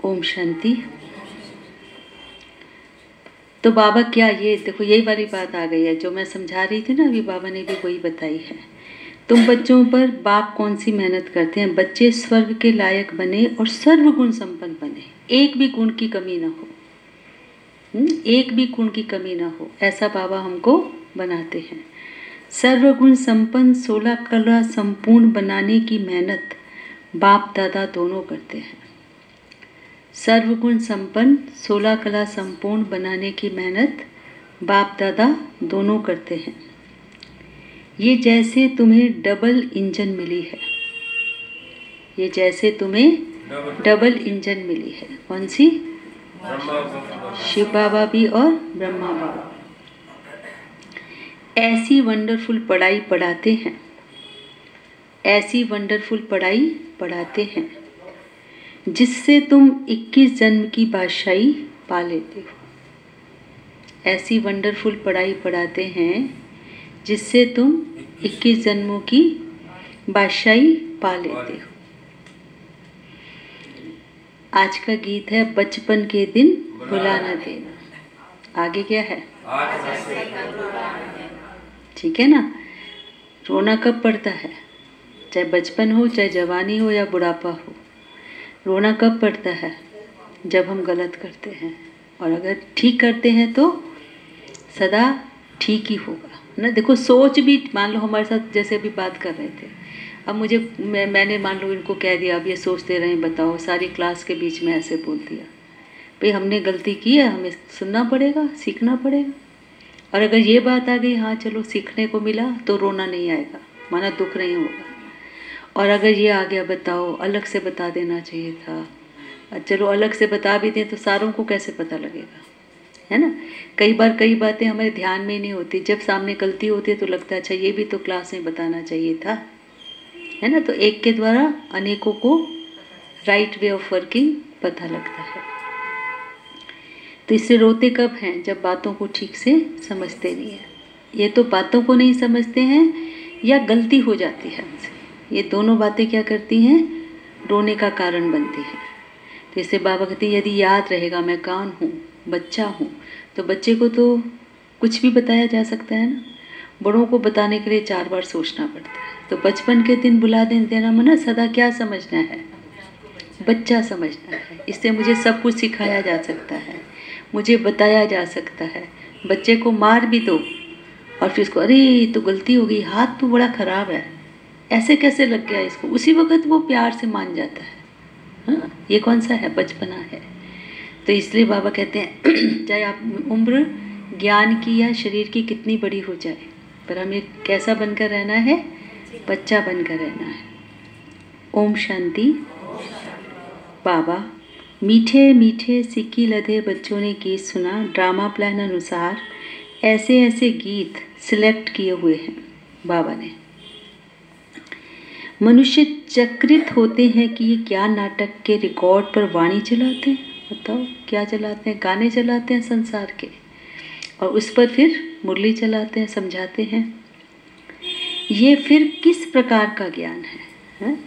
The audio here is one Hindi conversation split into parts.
ओम शांति। तो बाबा क्या, ये देखो यही वाली बात आ गई है जो मैं समझा रही थी ना, अभी बाबा ने भी वही बताई है। तुम बच्चों पर बाप कौन सी मेहनत करते हैं? बच्चे स्वर्ग के लायक बने और सर्वगुण संपन्न बने, एक भी गुण की कमी ना हो, एक भी गुण की कमी ना हो, ऐसा बाबा हमको बनाते हैं। सर्वगुण संपन्न 16 कला संपूर्ण बनाने की मेहनत बाप दादा दोनों करते हैं। सर्वगुण संपन्न 16 कला संपूर्ण बनाने की मेहनत बाप दादा दोनों करते हैं। ये जैसे तुम्हें डबल इंजन मिली है, ये जैसे तुम्हें डबल इंजन मिली है। कौन सी? शिव बाबा भी और ब्रह्मा बाबा। ऐसी वंडरफुल पढ़ाई पढ़ाते हैं, ऐसी वंडरफुल पढ़ाई पढ़ाते हैं जिससे तुम 21 जन्म की बादशाही पा लेते हो। ऐसी वंडरफुल पढ़ाई पढ़ाते हैं जिससे तुम 21 जन्मों की बादशाही पा लेते हो। आज का गीत है बचपन के दिन भुला न देना। आगे क्या है? ठीक है ना। रोना कब पड़ता है? चाहे बचपन हो, चाहे जवानी हो या बुढ़ापा हो, रोना कब पड़ता है? जब हम गलत करते हैं, और अगर ठीक करते हैं तो सदा ठीक ही होगा ना। देखो सोच भी, मान लो हमारे साथ जैसे अभी बात कर रहे थे, अब मुझे मैंने मान लो इनको कह दिया अब ये सोचते रहें, बताओ सारी क्लास के बीच में ऐसे बोल दिया, भाई हमने गलती की है, हमें सुनना पड़ेगा, सीखना पड़ेगा। और अगर ये बात आ गई हाँ चलो सीखने को मिला, तो रोना नहीं आएगा, माना दुख नहीं होगा। और अगर ये आ गया बताओ अलग से बता देना चाहिए था, चलो अलग से बता भी दें तो सारों को कैसे पता लगेगा, है ना। कई बार कई बातें हमारे ध्यान में नहीं होती, जब सामने गलती होती है तो लगता है अच्छा ये भी तो क्लास में बताना चाहिए था, है ना। तो एक के द्वारा अनेकों को राइट वे ऑफ वर्किंग पता लगता है। तो इससे रोते कब हैं? जब बातों को ठीक से समझते नहीं है। ये तो बातों को नहीं समझते हैं या गलती हो जाती है हमसे, ये दोनों बातें क्या करती हैं? रोने का कारण बनती हैं। तो इससे बाबा कहते हैं यदि याद रहेगा मैं कौन हूँ, बच्चा हूँ, तो बच्चे को तो कुछ भी बताया जा सकता है ना। बड़ों को बताने के लिए 4 बार सोचना पड़ता है। तो बचपन के दिन बुला देना मना सदा क्या समझना है? बच्चा समझना है। इससे मुझे सब कुछ सिखाया जा सकता है, मुझे बताया जा सकता है। बच्चे को मार भी दो और फिर उसको अरे तो गलती हो गई, हाथ तो बड़ा ख़राब है, ऐसे कैसे लग गया इसको, उसी वक्त वो प्यार से मान जाता है। हाँ, ये कौन सा है? बचपना है। तो इसलिए बाबा कहते हैं चाहे आप उम्र ज्ञान की या शरीर की कितनी बड़ी हो जाए, पर हमें कैसा बनकर रहना है? बच्चा बनकर रहना है। ओम शांति। बाबा मीठे मीठे सिक्की लदे बच्चों ने गीत सुना। ड्रामा प्लान अनुसार ऐसे ऐसे गीत सिलेक्ट किए हुए हैं बाबा ने। मनुष्य चक्रित होते हैं कि ये क्या नाटक के रिकॉर्ड पर वाणी चलाते हैं। बताओ क्या चलाते हैं? गाने चलाते हैं संसार के, और उस पर फिर मुरली चलाते हैं, समझाते हैं। ये फिर किस प्रकार का ज्ञान है?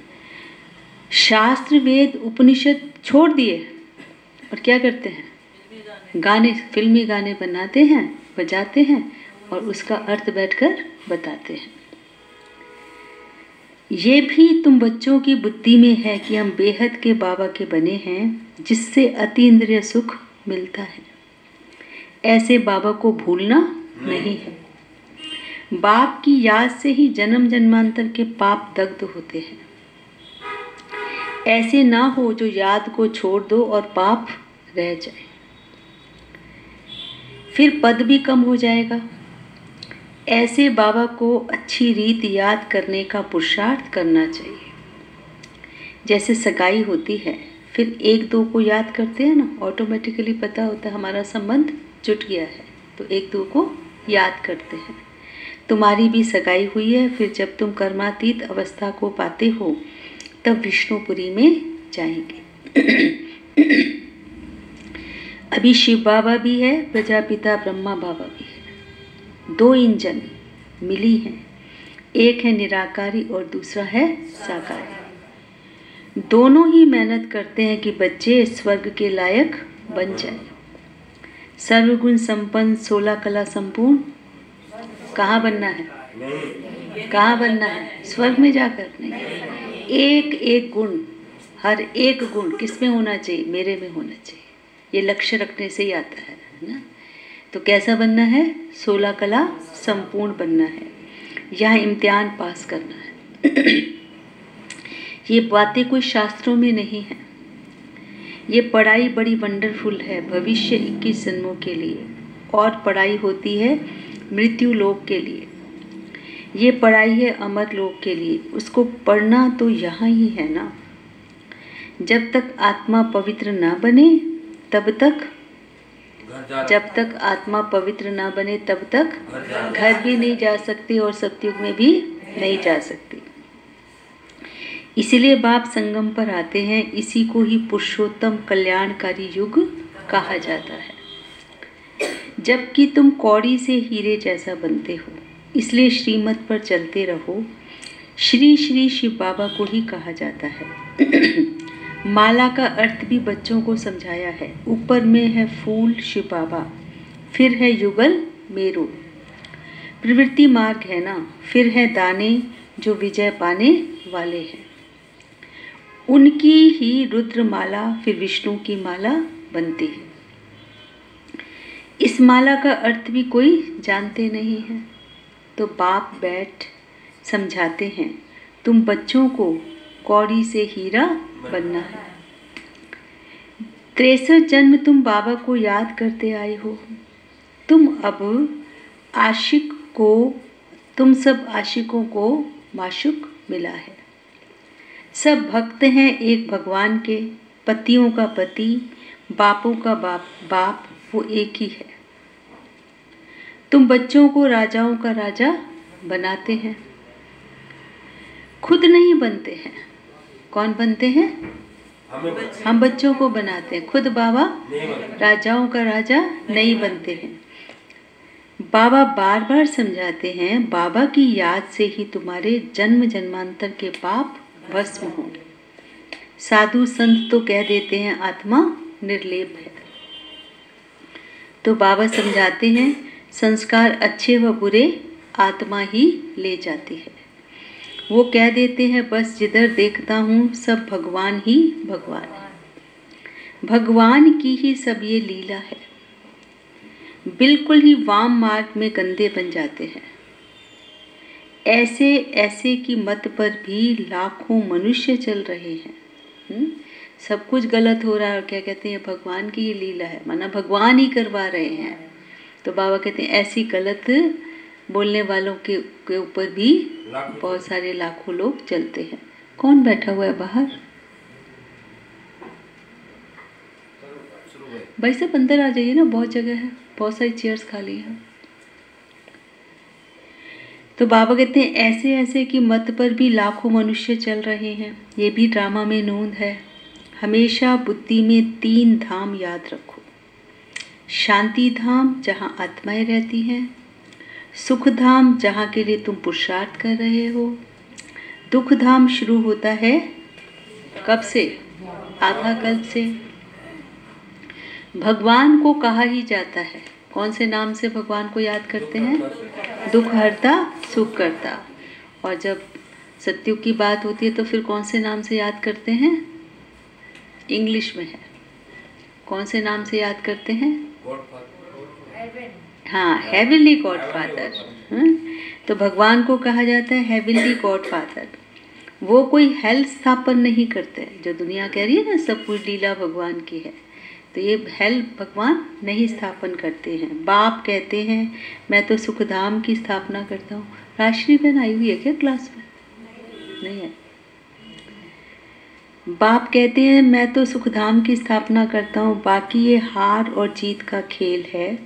शास्त्र वेद उपनिषद छोड़ दिए और क्या करते हैं? गाने, फिल्मी गाने बनाते हैं, बजाते हैं और उसका अर्थ बैठकर बताते हैं। ये भी तुम बच्चों की बुद्धि में है कि हम बेहद के बाबा के बने हैं, जिससे अतीन्द्रिय सुख मिलता है। ऐसे बाबा को भूलना नहीं है। बाप की याद से ही जन्म जन्मांतर के पाप दग्ध होते हैं। ऐसे ना हो जो याद को छोड़ दो और पाप रह जाए, फिर पद भी कम हो जाएगा। ऐसे बाबा को अच्छी रीत याद करने का पुरुषार्थ करना चाहिए। जैसे सगाई होती है, फिर 1-2 को याद करते हैं ना, ऑटोमेटिकली पता होता है हमारा संबंध जुट गया है, तो 1-2 को याद करते हैं। तुम्हारी भी सगाई हुई है, फिर जब तुम कर्मातीत अवस्था को पाते हो तब विष्णुपुरी में जाएंगे। अभी शिव बाबा भी है, प्रजापिता ब्रह्मा बाबा भी है। 2 इंजन मिली हैं, एक है निराकारी और दूसरा है साकारी। दोनों ही मेहनत करते हैं कि बच्चे स्वर्ग के लायक बन जाए। सर्वगुण संपन्न 16 कला संपूर्ण कहाँ बनना है? कहाँ बनना है? स्वर्ग में जाकर नहीं। एक एक गुण, हर एक गुण किस में होना चाहिए? मेरे में होना चाहिए। ये लक्ष्य रखने से ही आता है ना। तो कैसा बनना है? 16 कला संपूर्ण बनना है। यह इम्तिहान पास करना है। ये बातें कोई शास्त्रों में नहीं है। ये पढ़ाई बड़ी वंडरफुल है भविष्य 21 जन्मों के लिए, और पढ़ाई होती है मृत्यु लोक के लिए। ये पढ़ाई है अमर लोक के लिए। उसको पढ़ना तो यहाँ ही है ना। जब तक आत्मा पवित्र ना बने तब तक, जब तक आत्मा पवित्र ना बने तब तक घर भी नहीं जा सकती और सतयुग में भी नहीं जा सकती। इसीलिए बाप संगम पर आते हैं। इसी को ही पुरुषोत्तम कल्याणकारी युग कहा जाता है। जबकि तुम कौड़ी से हीरे जैसा बनते हो, इसलिए श्रीमत पर चलते रहो। श्री श्री शिव बाबा को ही कहा जाता है। माला का अर्थ भी बच्चों को समझाया है। ऊपर में है फूल शिव बाबा, फिर है युगल मेरू, प्रवृत्ति मार्ग है ना, फिर है दाने जो विजय पाने वाले हैं। उनकी ही रुद्र माला फिर विष्णु की माला बनती है। इस माला का अर्थ भी कोई जानते नहीं है, तो बाप बैठ समझाते हैं। तुम बच्चों को कौड़ी से हीरा बनना है। 63 जन्म तुम बाबा को याद करते आए हो। तुम सब आशिकों को माशुक मिला है। सब भक्त हैं एक भगवान के, पतियों का पति, बापों का बाप वो एक ही है। तुम बच्चों को राजाओं का राजा बनाते हैं, खुद नहीं बनते हैं। कौन बनते हैं? हम बच्चों को बनाते हैं, खुद बाबा राजाओं का राजा नहीं बनते हैं। बाबा बार बार समझाते हैं, बाबा की याद से ही तुम्हारे जन्म जन्मांतर के पाप भस्म हो। साधु संत तो कह देते हैं आत्मा निर्लेप है। तो बाबा समझाते हैं, संस्कार अच्छे व बुरे आत्मा ही ले जाती है। वो कह देते हैं, बस जिधर देखता हूँ सब भगवान ही भगवान है। भगवान की ही सब ये लीला है। बिल्कुल ही वाम मार्ग में गंदे बन जाते हैं। ऐसे ऐसे की मत पर भी लाखों मनुष्य चल रहे हैं। सब कुछ गलत हो रहा है और क्या कहते हैं? भगवान की ये लीला है, माना भगवान ही करवा रहे हैं। तो बाबा कहते हैं ऐसी गलत बोलने वालों के ऊपर भी बहुत सारे लाखों लोग चलते हैं। कौन बैठा हुआ है बाहर? भाई साहब अंदर आ जाइए ना, बहुत जगह है, बहुत सारी चेयर्स खाली हैं। तो बाबा कहते हैं ऐसे ऐसे की मत पर भी लाखों मनुष्य चल रहे हैं। ये भी ड्रामा में नोंद है। हमेशा बुद्धि में 3 धाम याद रखो। शांति धाम जहाँ आत्माएं रहती हैं, सुख धाम जहाँ के लिए तुम पुरुषार्थ कर रहे हो, दुख धाम शुरू होता है कब से? आधा कल्प से। भगवान को कहा ही जाता है, कौन से नाम से भगवान को याद करते हैं? दुख हरता सुख करता। और जब सत्युग की बात होती है तो फिर कौन से नाम से याद करते हैं? इंग्लिश में है, कौन से नाम से याद करते हैं? हाँ, हेवनली गॉड फादर। तो भगवान को कहा जाता है हेवनली गॉड फादर। वो कोई हेल स्थापन नहीं करते, जो दुनिया कह रही है ना सब कुछ लीला भगवान की है, तो ये हेल भगवान नहीं स्थापन करते हैं। बाप कहते हैं मैं तो सुखधाम की स्थापना करता हूँ। राश्री बहन आई हुई है क्या क्लास में? नहीं है। बाप कहते हैं मैं तो सुखधाम की स्थापना करता हूँ, बाकी ये हार और जीत का खेल है।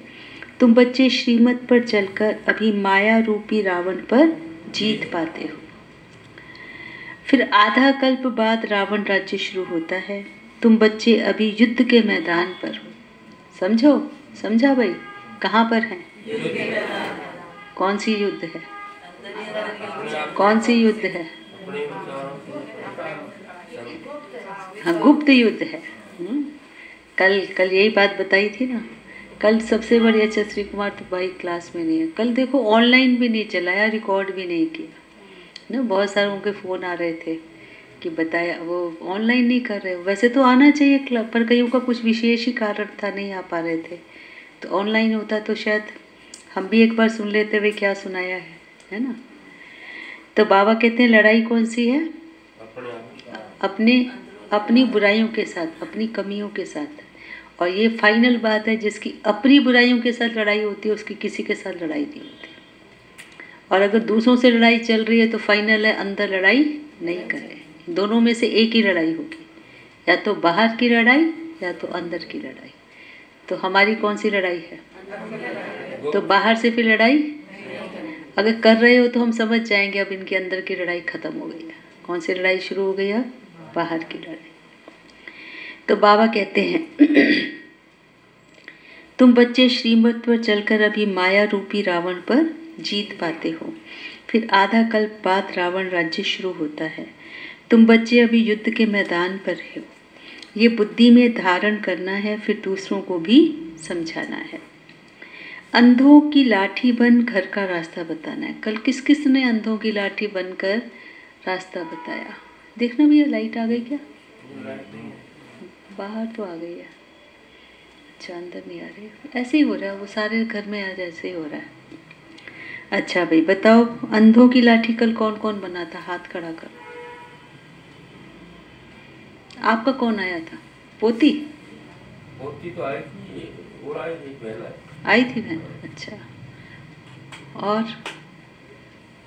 तुम बच्चे श्रीमत पर चलकर अभी माया रूपी रावण पर जीत पाते हो। फिर आधा कल्प बाद रावण राज्य शुरू होता है। तुम बच्चे अभी युद्ध के मैदान पर हो। समझो, समझा भाई? कहाँ पर हैं? कौन सी युद्ध है? कौन सी युद्ध है? हाँ, गुप्त युद्ध है। कल यही बात बताई थी ना। कल सबसे बड़ी अच्छा श्री कुमार तो भाई क्लास में नहीं है। कल देखो ऑनलाइन भी नहीं चलाया, रिकॉर्ड भी नहीं किया ना। बहुत सारों के फ़ोन आ रहे थे कि बताया, वो ऑनलाइन नहीं कर रहे। वैसे तो आना चाहिए क्लब, पर कईयों का कुछ विशेष ही कारण था, नहीं आ पा रहे थे। तो ऑनलाइन होता तो शायद हम भी एक बार सुन लेते वे क्या सुनाया है ना। तो बाबा कहते हैं लड़ाई कौन सी है? अपनी बुराइयों के साथ, अपनी कमियों के साथ। और ये फाइनल बात है, जिसकी अपनी बुराइयों के साथ लड़ाई होती है उसकी किसी के साथ लड़ाई नहीं होती। और अगर दूसरों से लड़ाई चल रही है तो फाइनल है अंदर लड़ाई नहीं करें। दोनों में से एक ही लड़ाई होगी, या तो बाहर की लड़ाई या तो अंदर की लड़ाई। तो हमारी कौन सी लड़ाई है? तो बाहर से फिर लड़ाई अगर कर रहे हो तो हम समझ जाएंगे अब इनके अंदर की लड़ाई खत्म हो गई है। कौन सी लड़ाई शुरू हो गई है? बाहर की लड़ाई। तो बाबा कहते हैं तुम बच्चे श्रीमत पर चलकर अभी माया रूपी रावण पर जीत पाते हो, फिर आधा कल्प बाद रावण राज्य शुरू होता है। तुम बच्चे अभी युद्ध के मैदान पर हो, ये बुद्धि में धारण करना है, फिर दूसरों को भी समझाना है। अंधों की लाठी बन घर का रास्ता बताना है। कल किस किस ने अंधों की लाठी बनकर रास्ता बताया? देखना भैया, लाइट आ गई क्या? बाहर तो आ गई है, अच्छा अंदर नहीं आ रही। ऐसे ही हो रहा है, वो सारे घर में आज ऐसे ही हो रहा है। अच्छा भाई बताओ, अंधों की लाठी कल कौन कौन बना था? हाथ खड़ा करो। आपका कौन आया था? पोती तो आई थी, और आई थी पहले। आई थी बहन, अच्छा।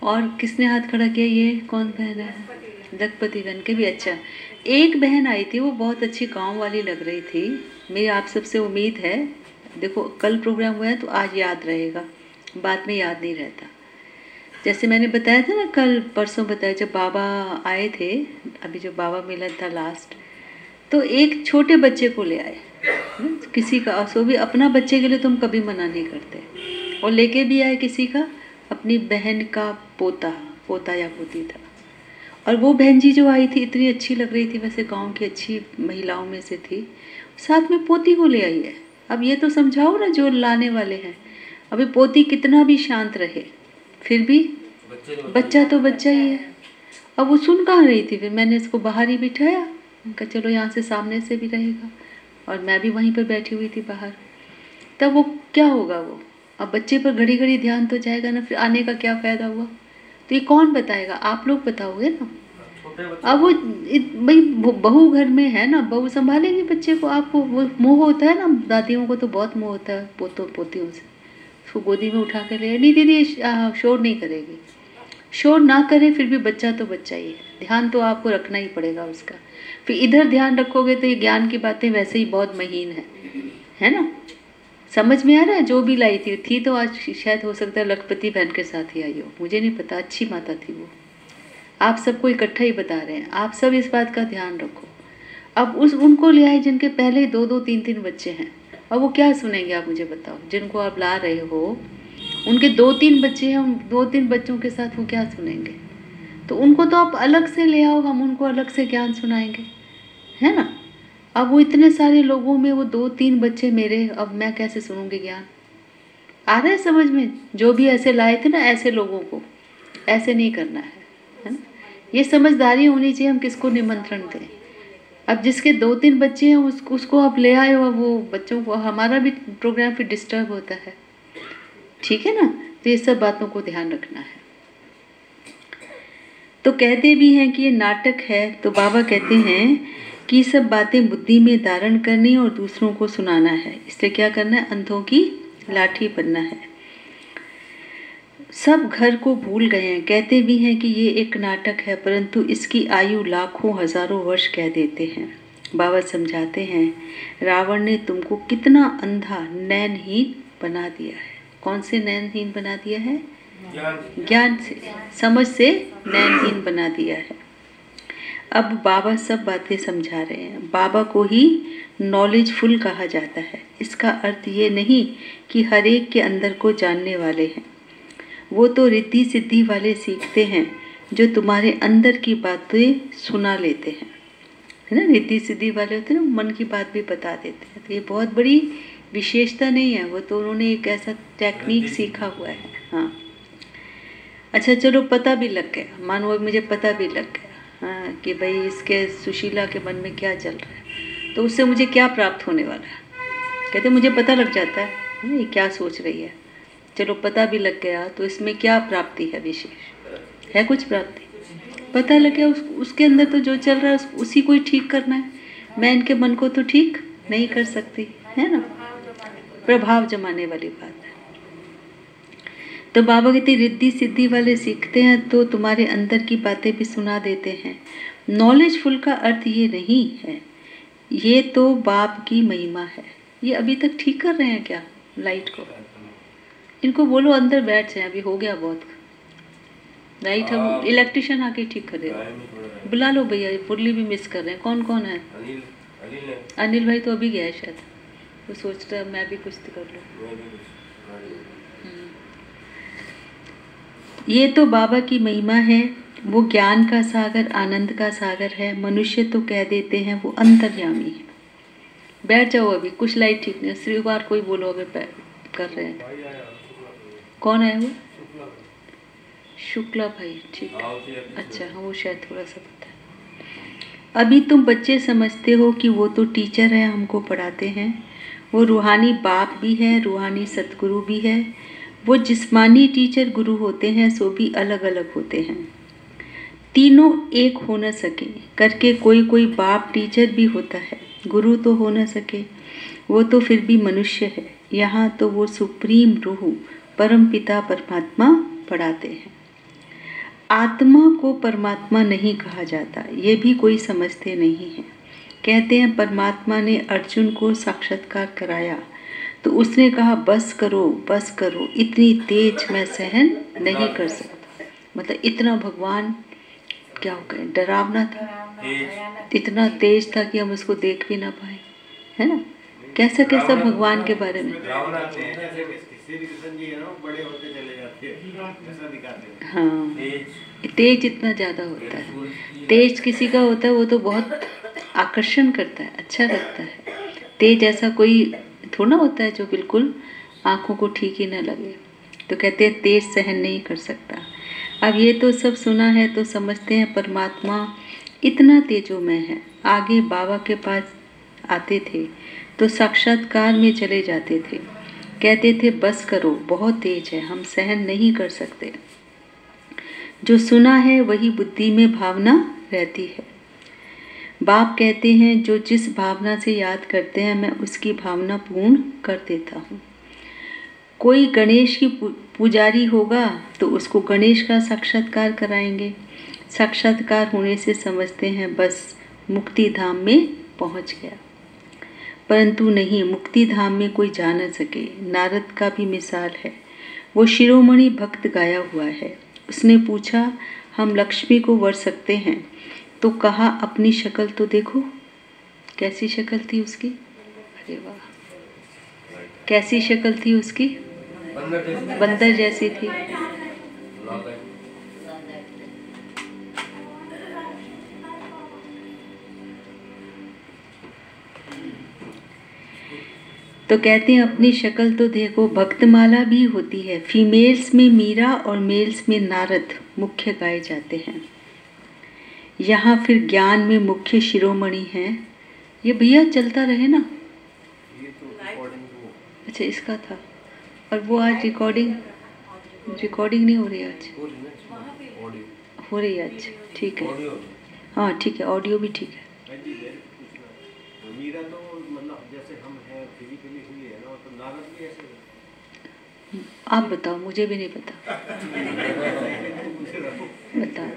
और किसने हाथ खड़ा किया? ये कौन बहन है? लखपति बहन के भी। अच्छा, एक बहन आई थी, वो बहुत अच्छी गांव वाली लग रही थी। मेरी आप सबसे उम्मीद है, देखो कल प्रोग्राम हुआ है तो आज याद रहेगा, बाद में याद नहीं रहता। जैसे मैंने बताया था ना, कल परसों बताया, जब बाबा आए थे, अभी जो बाबा मिलन था लास्ट, तो एक छोटे बच्चे को ले आए। किसी का, सो भी अपना बच्चे के लिए तुम कभी मना नहीं करते। और लेके भी आए किसी का, अपनी बहन का पोता या पोती था। और वो बहन जी जो आई थी इतनी अच्छी लग रही थी, वैसे गांव की अच्छी महिलाओं में से थी, साथ में पोती को ले आई है। अब ये तो समझाओ ना जो लाने वाले हैं। अभी पोती कितना भी शांत रहे, फिर भी बच्चा तो बच्चा ही है। अब वो सुन कहाँ रही थी, फिर मैंने इसको बाहर ही बिठाया, उनका चलो यहाँ से सामने से भी रहेगा। और मैं भी वहीं पर बैठी हुई थी बाहर। तब वो क्या होगा, वो अब बच्चे पर घड़ी घड़ी ध्यान तो जाएगा ना, फिर आने का क्या फ़ायदा हुआ? तो ये कौन बताएगा? आप लोग बताओगे ना। अब वो भाई बहू घर में है ना, बहू संभालेगी बच्चे को। आपको वो मोह होता है ना, दादियों को तो बहुत मोह होता है पोतों पोतियों से। उसको गोदी में उठा कर ले, नहीं दीदी शोर नहीं करेगी। शोर ना करे, फिर भी बच्चा तो बच्चा ही है, ध्यान तो आपको रखना ही पड़ेगा उसका। फिर इधर ध्यान रखोगे तो ये ज्ञान की बातें वैसे ही बहुत महीन है ना। समझ में आ रहा है? जो भी लाई थी तो आज शायद हो सकता है लखपति बहन के साथ ही आई हो, मुझे नहीं पता। अच्छी माता थी वो। आप सबको इकट्ठा ही बता रहे हैं, आप सब इस बात का ध्यान रखो। अब उनको ले आए जिनके पहले ही 2-2 3-3 बच्चे हैं। अब वो क्या सुनेंगे आप मुझे बताओ? जिनको आप ला रहे हो उनके 2-3 बच्चे हैं, उन 2-3 बच्चों के साथ वो क्या सुनेंगे? तो उनको तो आप अलग से ले आओ, हम उनको अलग से ज्ञान सुनाएंगे, है ना। अब वो इतने सारे लोगों में वो 2-3 बच्चे मेरे, अब मैं कैसे सुनूंगी ज्ञान? आ रहा है समझ में? जो भी ऐसे लाए थे ना, ऐसे लोगों को ऐसे नहीं करना है ना। ये समझदारी होनी चाहिए, हम किसको निमंत्रण दें। अब जिसके 2-3 बच्चे हैं उसको आप ले आए हो, वो बच्चों को, हमारा भी प्रोग्राम फिर डिस्टर्ब होता है, ठीक है ना। तो ये सब बातों को ध्यान रखना है। तो कहते भी हैं कि ये नाटक है, तो बाबा कहते हैं कि सब बातें बुद्धि में धारण करनी और दूसरों को सुनाना है। इसलिए क्या करना है? अंधों की लाठी बनना है। सब घर को भूल गए हैं। कहते भी हैं कि ये एक नाटक है, परंतु इसकी आयु लाखों हजारों वर्ष कह देते हैं। बाबा समझाते हैं, रावण ने तुमको कितना अंधा नैनहीन बना दिया है। कौन से नैनहीन बना दिया है? ज्ञान से, समझ से नैनहीन बना दिया है। अब बाबा सब बातें समझा रहे हैं। बाबा को ही नॉलेजफुल कहा जाता है। इसका अर्थ ये नहीं कि हर एक के अंदर को जानने वाले हैं। वो तो रिद्धि सिद्धि वाले सीखते हैं, जो तुम्हारे अंदर की बातें सुना लेते हैं। है ना, रिद्धि सिद्धि वाले होते हैं ना, मन की बात भी बता देते हैं। तो ये बहुत बड़ी विशेषता नहीं है, वो तो उन्होंने एक ऐसा टेक्निक सीखा हुआ है। हाँ, अच्छा चलो, पता भी लग गया, मानो मुझे पता भी लग गया, हाँ, कि भाई इसके सुशीला के मन में क्या चल रहा है, तो उससे मुझे क्या प्राप्त होने वाला है। कहते मुझे पता लग जाता है ये क्या सोच रही है, चलो पता भी लग गया, तो इसमें क्या प्राप्ति है, विशेष है कुछ प्राप्ति? पता लग गया, उसके अंदर तो जो चल रहा है उसी को ही ठीक करना है। मैं इनके मन को तो ठीक नहीं कर सकती, है ना, प्रभाव जमाने वाली बात है। तो बाबा कहते रिद्धि सिद्धि वाले सीखते हैं तो तुम्हारे अंदर की बातें भी सुना देते हैं। नॉलेजफुल का अर्थ ये नहीं है, ये तो बाप की महिमा है। ये अभी तक ठीक कर रहे हैं क्या लाइट को? इनको बोलो अंदर बैठ जाए, अभी हो गया बहुत लाइट। हम इलेक्ट्रिशियन आके ठीक करेगा, बुला लो भैया। मुरली भी मिस कर रहे हैं। कौन कौन है? अनिल भाई तो अभी गया है शायद, वो सोच रहा है मैं भी कुछ तो कर लूँ। ये तो बाबा की महिमा है, वो ज्ञान का सागर, आनंद का सागर है। मनुष्य तो कह देते हैं वो अंतर्यामी है। बैठ जाओ, अभी कुछ लाइट ठीक नहीं। श्रीवार कोई बोलो, अभी कर रहे हैं। कौन है वो? शुक्ला भाई, ठीक है, अच्छा हाँ, वो शायद थोड़ा सा पता है। अभी तुम बच्चे समझते हो कि वो तो टीचर है, हमको पढ़ाते हैं। वो रूहानी बाप भी है, रूहानी सतगुरु भी है। वो जिस्मानी टीचर गुरु होते हैं, सो भी अलग अलग होते हैं। तीनों एक हो न सके करके कोई बाप टीचर भी होता है, गुरु तो हो न सके, वो तो फिर भी मनुष्य है। यहाँ तो वो सुप्रीम रूह परम पिता परमात्मा पढ़ाते हैं। आत्मा को परमात्मा नहीं कहा जाता, ये भी कोई समझते नहीं है। कहते हैं परमात्मा ने अर्जुन को साक्षात्कार कराया तो उसने कहा बस करो, इतनी तेज मैं सहन नहीं कर सकता। मतलब इतना भगवान क्या हो गए, डरावना था, इतना तेज था कि हम उसको देख भी ना पाए, है ना। कैसा कैसा भगवान के बारे में। हाँ, तेज इतना ज़्यादा होता है। तेज किसी का होता है वो तो बहुत आकर्षण करता है, अच्छा लगता है। तेज ऐसा कोई थोड़ा होता है जो बिल्कुल आँखों को ठीक ही न लगे। तो कहते हैं तेज सहन नहीं कर सकता। अब ये तो सब सुना है तो समझते हैं परमात्मा इतना तेजोमय है। आगे बाबा के पास आते थे तो साक्षात्कार में चले जाते थे, कहते थे बस करो, बहुत तेज है, हम सहन नहीं कर सकते। जो सुना है वही बुद्धि में भावना रहती है। बाप कहते हैं जो जिस भावना से याद करते हैं मैं उसकी भावना पूर्ण कर देता हूँ। कोई गणेश की पुजारी होगा तो उसको गणेश का साक्षात्कार कराएंगे। साक्षात्कार होने से समझते हैं बस मुक्ति धाम में पहुँच गया, परंतु नहीं, मुक्ति धाम में कोई जा न सके। नारद का भी मिसाल है, वो शिरोमणि भक्त गाया हुआ है। उसने पूछा हम लक्ष्मी को वर सकते हैं? तो कहा अपनी शक्ल तो देखो। कैसी शक्ल थी उसकी? अरे वाह, कैसी शक्ल थी उसकी? बंदर जैसी थी। तो कहते हैं अपनी शक्ल तो देखो। भक्तमाला भी होती है, फीमेल्स में मीरा और मेल्स में नारद मुख्य गाए जाते हैं। यहाँ फिर ज्ञान में मुख्य शिरोमणि हैं। ये भैया चलता रहे ना, अच्छा इसका था। और वो आज रिकॉर्डिंग नहीं हो रही आज? हो रही है, अच्छा ठीक है, हाँ ठीक है, ऑडियो भी ठीक है। आप बताओ, मुझे भी नहीं पता। बताओ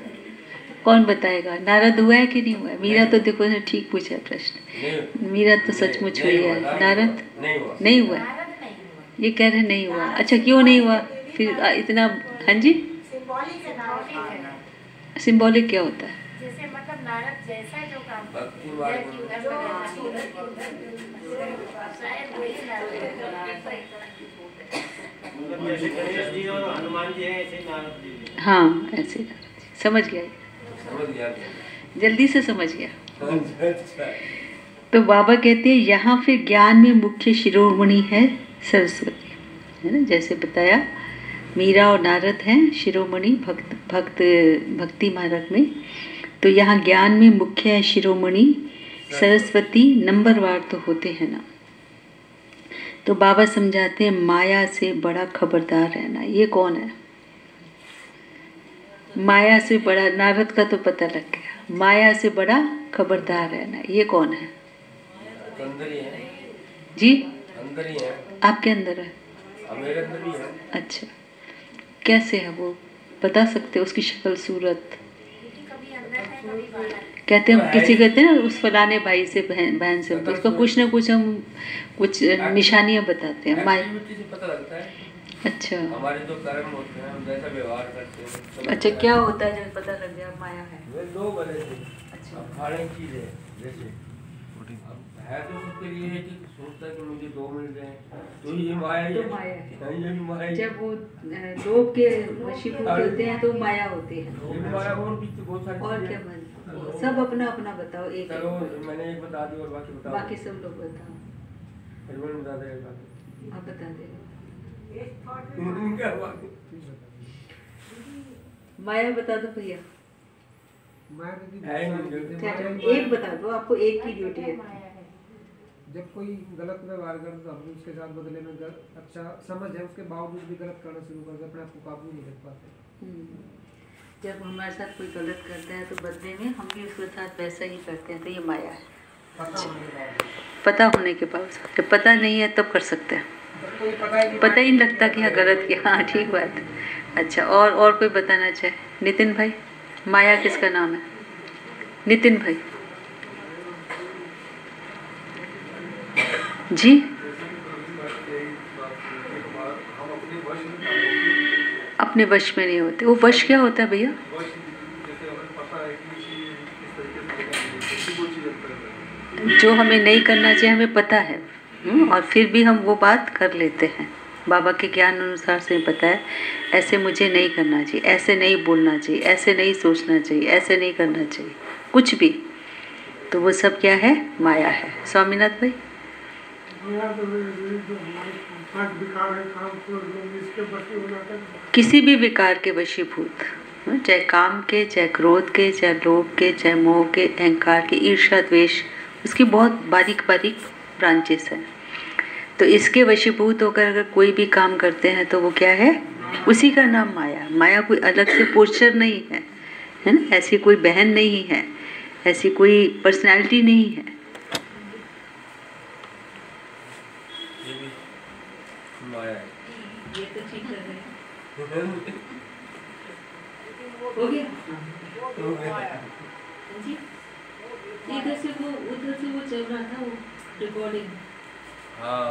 कौन बताएगा, नारद हुआ है कि नहीं हुआ है? मीरा तो देखो ने ठीक पूछा है प्रश्न, मीरा तो सचमुच हुई है, नारद नहीं हुआ है। ये कह रहे नहीं हुआ, अच्छा क्यों नहीं हुआ फिर इतना? हाँ जी, सिंबॉलिक क्या होता है? जैसे मतलब नारद जैसा जो काम हाँ ऐसे समझ गया, जल्दी से समझ गया। अच्छा। तो बाबा कहते हैं यहाँ फिर ज्ञान में मुख्य शिरोमणि है सरस्वती, है ना। जैसे बताया मीरा और नारद हैं शिरोमणि भक्ति मार्ग में, तो यहाँ ज्ञान में मुख्य है शिरोमणि सरस्वती, नंबरवार तो होते हैं ना। तो बाबा समझाते हैं माया से बड़ा खबरदार रहना। ये कौन है? माया से बड़ा, नारद का तो पता लग गया, माया से बड़ा खबरदार रहना, ये कौन है? अंदर ही है जी, अंदर ही है। आपके अंदर है? मेरे अंदर भी है। अच्छा, कैसे है वो, बता सकते हो उसकी शक्ल सूरत? कहते हैं किसी कहते हैं ना उस फलाने भाई से बहन से, तो उसका कुछ ना कुछ हम कुछ निशानियां बताते हैं। माया से पता लगता है। अच्छा, हमारे जो कर्म होते हैं हम जैसा व्यवहार करते हैं। अच्छा, क्या होता है जब पता लग गया माया है? वे दो बने थे। अच्छा, अब खाने की चीज है जैसे है तो सबके लिए है कि सोचता है कि मुझे दो मिल जाए, तो ये माया है। तो माया है। ये भी माया है। जब वो लोभ के वशीभूत होते हैं तो माया होती है। ये भी माया और भी तो बहुत सारी और चीजें क्या हैं। बन, सब अपना अपना बताओ। एक चलो मैंने एक बता दी और बाकी बताओ। बाकी सब लोग बताओ। हरिमन बता देगा। आप बता देगा। माया बता दो भैया। एक बता दो, आपको एक की ड्यूटी है। जब कोई गलत व्यवहार करे तो हम उसके साथ बदले में अच्छा समझ है, उसके बावजूद भी गलत करना शुरू कर दे, अपने आप को काबू नहीं कर पाते। जब हमारे साथ कोई गलत करता है तो बदले में हम भी उसके साथ वैसा ही करते हैं, तो ये माया है। पता होने के बाद, जब पता नहीं है तब कर सकते हैं। पता ही नहीं लगता कि हाँ गलत किया। हाँ, ठीक बात है। अच्छा, और कोई बताना चाहे? नितिन भाई, माया किसका नाम है? नितिन भाई जी। अपने वश में नहीं होते। वो वश क्या होता है भैया? जो हमें नहीं करना चाहिए हमें पता है, और फिर भी हम वो बात कर लेते हैं। बाबा के ज्ञान अनुसार से पता है ऐसे मुझे नहीं करना चाहिए, ऐसे नहीं बोलना चाहिए, ऐसे नहीं सोचना चाहिए, ऐसे नहीं करना चाहिए, कुछ भी। तो वो सब क्या है? माया है। स्वामीनाथ भाई, किसी भी विकार के वशीभूत, चाहे काम के, चाहे क्रोध के, चाहे लोभ के, चाहे मोह के, अहंकार के, ईर्ष्या द्वेष, उसकी बहुत बारीक बारीक ब्रांचेस हैं। तो इसके वशीभूत होकर अगर कोई भी काम करते हैं तो वो क्या है? उसी का नाम माया। माया कोई अलग से पोस्चर नहीं है, है ना। ऐसी कोई बहन नहीं है, ऐसी कोई पर्सनालिटी नहीं है। ये तो ठीक लग रहा है। हो गया जी। इधर से वो चल रहा था, वो रिकॉर्डिंग। हाँ,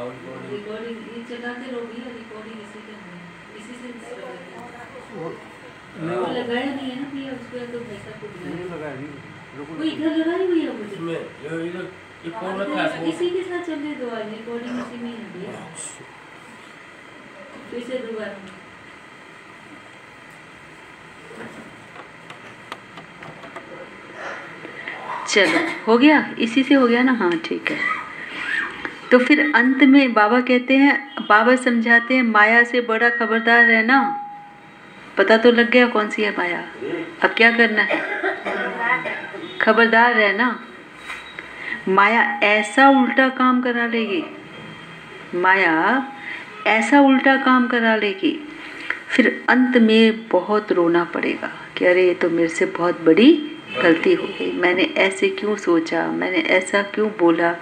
रिकॉर्डिंग ये चलाते रहो भैया। रिकॉर्डिंग इसी के अंदर, इसी से वो लगाया नहीं है ना भैया उसको, तो वैसा कुछ नहीं लगाया। वो इधर लगाई हुई है मुझे, ये कौन रखा है? इसी के साथ चल रही दो रिकॉर्डिंग, इसी में है भैया। फिर से दोबारा चलो, हो गया, इसी से हो गया ना। हाँ, ठीक है। तो फिर अंत में बाबा कहते हैं, बाबा समझाते हैं माया से बड़ा खबरदार रहना। पता तो लग गया कौन सी है माया। अब क्या करना है? खबरदार रहना। माया ऐसा उल्टा काम करा लेगी, माया ऐसा उल्टा काम करा लेगी, फिर अंत में बहुत रोना पड़ेगा कि अरे ये तो मेरे से बहुत बड़ी गलती हो गई, मैंने ऐसे क्यों सोचा, मैंने ऐसा क्यों बोला,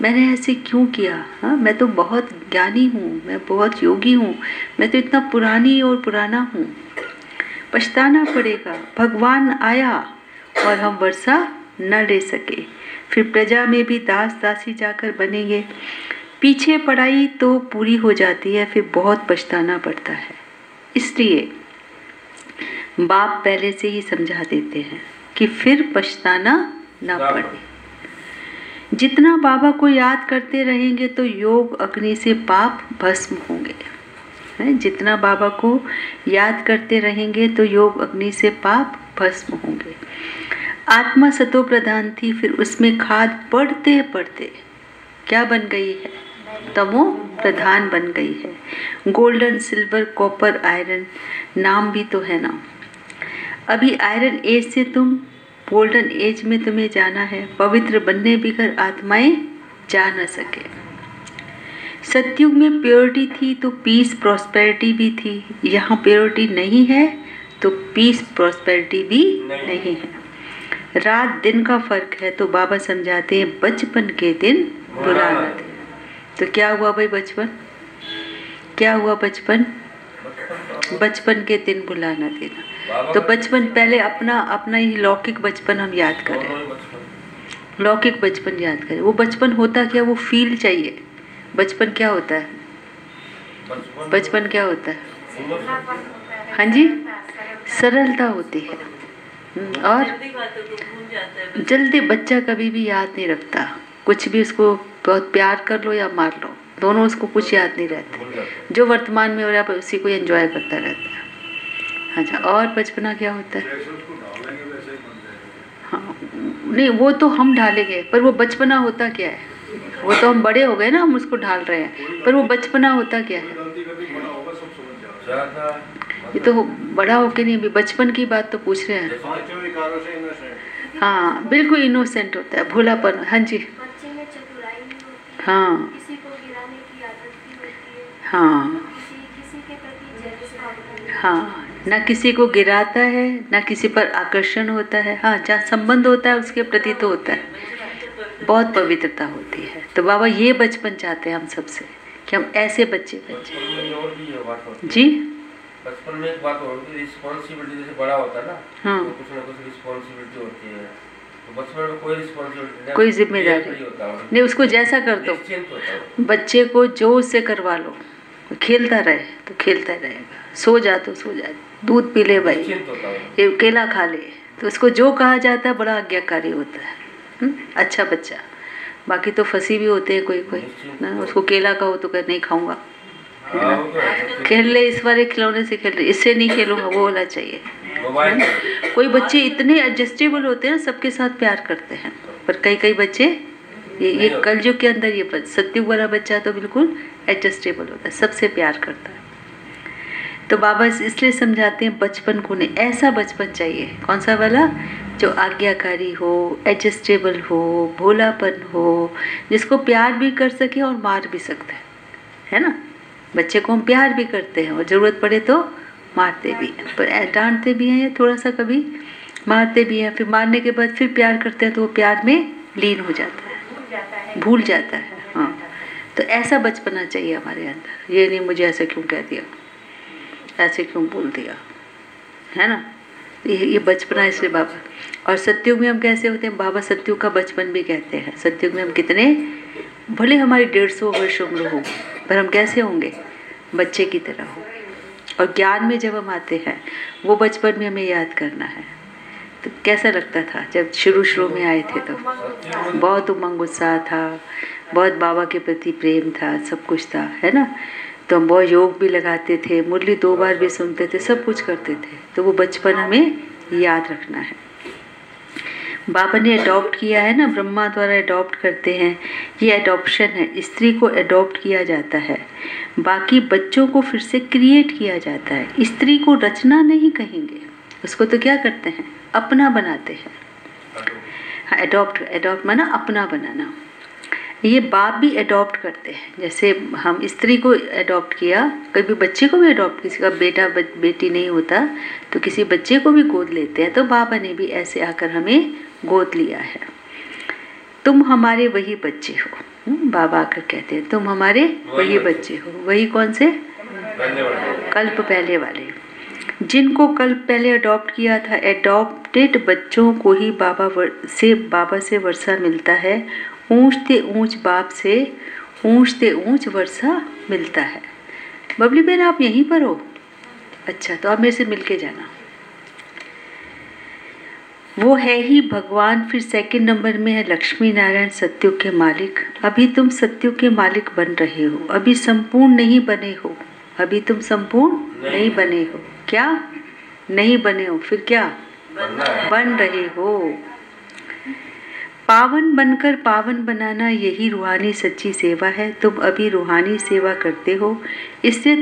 मैंने ऐसे क्यों किया। हाँ, मैं तो बहुत ज्ञानी हूँ, मैं बहुत योगी हूँ, मैं तो इतना पुरानी और पुराना हूँ। पछताना पड़ेगा। भगवान आया और हम वर्षा न ले सके, फिर प्रजा में भी दास दासी जाकर बनेंगे। पीछे पढ़ाई तो पूरी हो जाती है, फिर बहुत पछताना पड़ता है। इसलिए बाप पहले से ही समझा देते हैं कि फिर पछताना ना पड़े। जितना बाबा को याद करते रहेंगे तो योग अग्नि से पाप भस्म होंगे। जितना बाबा को याद करते रहेंगे तो योग अग्नि से पाप भस्म होंगे। आत्मा सतो प्रधान थी, फिर उसमें खाद पड़ते पड़ते क्या बन गई है? तमो प्रधान बन गई है। गोल्डन, सिल्वर, कॉपर, आयरन नाम भी तो है ना। अभी आयरन एज से तुम गोल्डन एज में तुम्हें जाना है। पवित्र बनने बिगर आत्माएं जा न सके। सतयुग में प्योरिटी थी तो पीस प्रॉस्पेरिटी भी थी। यहाँ प्योरिटी नहीं है तो पीस प्रॉस्पेरिटी भी नहीं है। रात दिन का फर्क है तो बाबा समझाते हैं बचपन के दिन बुरा न थे। तो क्या हुआ भाई बचपन? क्या हुआ बचपन? बचपन के दिन बुला न देना। तो बचपन पहले अपना ही लौकिक बचपन हम याद करें। लौकिक बचपन याद करें। वो बचपन होता क्या? वो फील चाहिए। बचपन क्या होता है? बचपन क्या होता है? हाँ जी, सरलता होती है। और जल्दी बच्चा कभी भी याद नहीं रखता कुछ भी। उसको बहुत प्यार कर लो या मार लो, दोनों उसको कुछ याद नहीं रहते। जो वर्तमान में हो रहा है उसी को एंजॉय करता रहता है। अच्छा, और बचपना क्या होता है? हाँ नहीं, वो तो हम ढालेंगे, पर वो बचपना होता क्या है? वो तो हम बड़े हो गए ना, हम उसको ढाल रहे हैं, पर वो बचपना होता क्या है? ये तो बड़ा होके नहीं, अभी बचपन की बात तो पूछ रहे हैं। हाँ बिल्कुल, इनोसेंट होता है, भोलापन। हाँ जी, हाँ हाँ हाँ, ना किसी को गिराता है ना किसी पर आकर्षण होता है। हाँ, जहाँ संबंध होता है उसके प्रति तो होता है, बहुत पवित्रता होती है। तो बाबा ये बचपन चाहते हैं हम सबसे कि हम ऐसे बच्चे जी। बचपन में एक बात और कि रिस्पॉन्सिबिलिटी जैसे बड़ा होता है ना, हाँ, तो कुछ ना कुछ रिस्पॉन्सिबिलिटी होती है। तो बचपन में कोई रिस्पॉन्सिबिलिटी, कोई जिम्मेदारी नहीं, उसको जैसा कर दो। बच्चे को जो उससे करवा लो, खेलता रहे तो खेलता रहेगा, सो जा तो सो जा, दूध पी ले भाई, ये केला खा ले, तो उसको जो कहा जाता है बड़ा आज्ञाकारी होता है। अच्छा बच्चा। बाकी तो फंसी भी होते हैं कोई ना, उसको केला कहो तो कर नहीं खाऊंगा, खेल ले इस वाले खिलौने से, खेल ले इससे नहीं खेलूंगा, वो होना चाहिए। कोई बच्चे इतने एडजस्टेबल होते हैं, सबके साथ प्यार करते हैं, पर कई बच्चे ये कलयुग के अंदर ये सतयुग वाला बच्चा तो बिल्कुल एडजस्टेबल होता है, सबसे प्यार करता है। तो बाबा इसलिए समझाते हैं बचपन को नहीं, ऐसा बचपन चाहिए। कौन सा वाला? जो आज्ञाकारी हो, एडजस्टेबल हो, भोलापन हो, जिसको प्यार भी कर सके और मार भी सकता है ना। बच्चे को हम प्यार भी करते हैं और ज़रूरत पड़े तो मारते भी हैं, पर डांटते भी हैं, थोड़ा सा कभी मारते भी हैं, फिर मारने के बाद फिर प्यार करते हैं तो वो प्यार में लीन हो जाता है, भूल जाता है। हाँ, तो ऐसा बचपना चाहिए हमारे अंदर। ये नहीं मुझे ऐसे क्यों कह दिया, ऐसे क्यों बोल दिया, है ना। ये बचपना इसलिए बाबा। और सतयुग में हम कैसे होते हैं? बाबा सतयुग का बचपन भी कहते हैं। सतयुग में हम कितने, भले हमारी 150 वर्ष उम्र हो, पर हम कैसे होंगे? बच्चे की तरह हो। और ज्ञान में जब हम आते हैं, वो बचपन में हमें याद करना है। तो कैसा लगता था जब शुरू में आए थे? तो बहुत उमंग उत्साह था, बहुत बाबा के प्रति प्रेम था, सब कुछ था, है ना। तो हम बहुत योग भी लगाते थे, मुरली 2 बार भी सुनते थे, सब कुछ करते थे। तो वो बचपन हमें याद रखना है। बाबा ने अडॉप्ट किया है ना, ब्रह्मा द्वारा अडॉप्ट करते हैं, ये अडॉप्शन है। स्त्री को अडॉप्ट किया जाता है, बाकी बच्चों को फिर से क्रिएट किया जाता है। स्त्री को रचना नहीं कहेंगे, उसको तो क्या करते हैं? अपना बनाते हैं। हाँ, अडॉप्ट माना अपना बनाना। ये बाप भी अडॉप्ट करते हैं, जैसे हम स्त्री को अडॉप्ट किया, कभी बच्चे को भी अडॉप्ट, किसी का बेटा बेटी नहीं होता तो किसी बच्चे को भी गोद लेते हैं। तो बाबा ने भी ऐसे आकर हमें गोद लिया है। तुम हमारे वही बच्चे हो। बाबा आकर कहते हैं तुम हमारे वही बच्चे हो। वही कौन से? कल्प पहले वाले, जिनको कल्प पहले अडॉप्ट किया था। अडॉप्टेड बच्चों को ही बाबा से वर्षा मिलता है। ऊंचते ऊंच बाप से ऊंचते ऊंच वर्षा मिलता है। बबली बहन आप यहीं पर हो? अच्छा, तो आप मेरे से मिलके जाना। वो है ही भगवान। फिर सेकंड नंबर में है लक्ष्मी नारायण, सतयुग के मालिक। अभी तुम सतयुग के मालिक बन रहे हो, अभी संपूर्ण नहीं बने हो। अभी तुम संपूर्ण नहीं बने हो। क्या नहीं बने हो? फिर क्या बन रहे हो? पावन बनकर पावन बनाना यही रूहानी सच्ची सेवा है। तुम अभी रूहानी सेवा करते हो, इससे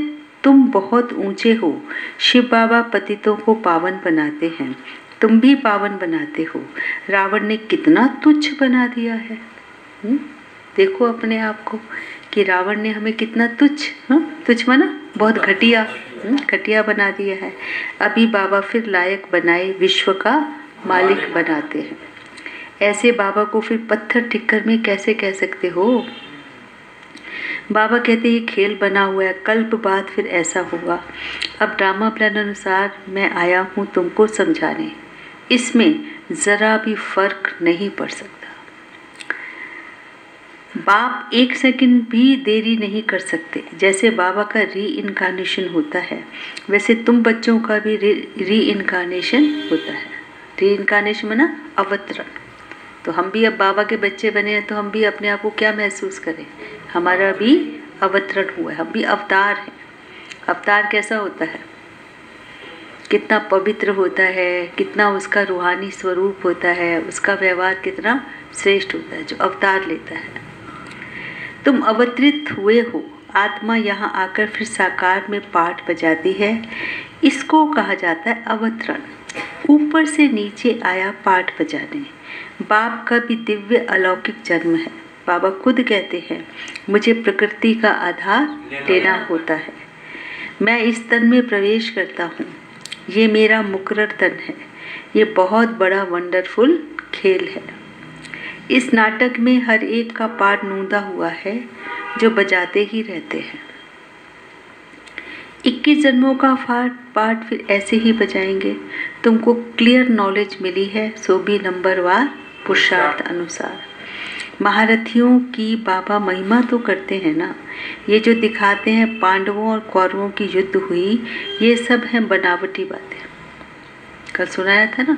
तुम बहुत ऊंचे हो। शिव बाबा पतितों को पावन बनाते हैं, तुम भी पावन बनाते हो। रावण ने कितना तुच्छ बना दिया है। देखो अपने आप को कि रावण ने हमें कितना तुच्छ, तुच्छ माना बहुत घटिया, घटिया बना दिया है। अभी बाबा फिर लायक बनाए विश्व का मालिक बनाते हैं। ऐसे बाबा को फिर पत्थर ठिक्कर में कैसे कह सकते हो। बाबा कहते ये खेल बना हुआ है, कल्प बाद फिर ऐसा होगा। अब ड्रामा प्लान अनुसार मैं आया हूँ तुमको समझाने, इसमें ज़रा भी फर्क नहीं पड़ सकता। बाप एक सेकंड भी देरी नहीं कर सकते। जैसे बाबा का री इनकारनेशन होता है, वैसे तुम बच्चों का भी री इनकारनेशन होता है। री इनकारनेशन माना अवतरण। तो हम भी अब बाबा के बच्चे बने हैं, तो हम भी अपने आप को क्या महसूस करें, हमारा भी अवतरण हुआ है, हम भी अवतार हैं। अवतार कैसा होता है, कितना पवित्र होता है, कितना उसका रूहानी स्वरूप होता है, उसका व्यवहार कितना श्रेष्ठ होता है जो अवतार लेता है। तुम अवतरित हुए हो, आत्मा यहाँ आकर फिर साकार में पाठ बजाती है, इसको कहा जाता है अवतरण। ऊपर से नीचे आया पाठ बजाने। बाप का भी दिव्य अलौकिक जन्म है। बाबा खुद कहते हैं मुझे प्रकृति का आधार लेना होता है। मैं इस तन में प्रवेश करता हूँ, ये मेरा मुकर्रर तन है। ये बहुत बड़ा वंडरफुल खेल है। इस नाटक में हर एक का पार्ट नूंदा हुआ है जो बजाते ही रहते हैं। 21 जन्मों का पार्ट फिर ऐसे ही बजाएंगे। तुमको क्लियर नॉलेज मिली है, सो भी नंबरवार पुरुषार्थ अनुसार। महारथियों की बाबा महिमा तो करते हैं ना। ये जो दिखाते हैं पांडवों और कौरवों की युद्ध हुई, ये सब हैं बनावटी बातें। कल सुनाया था ना,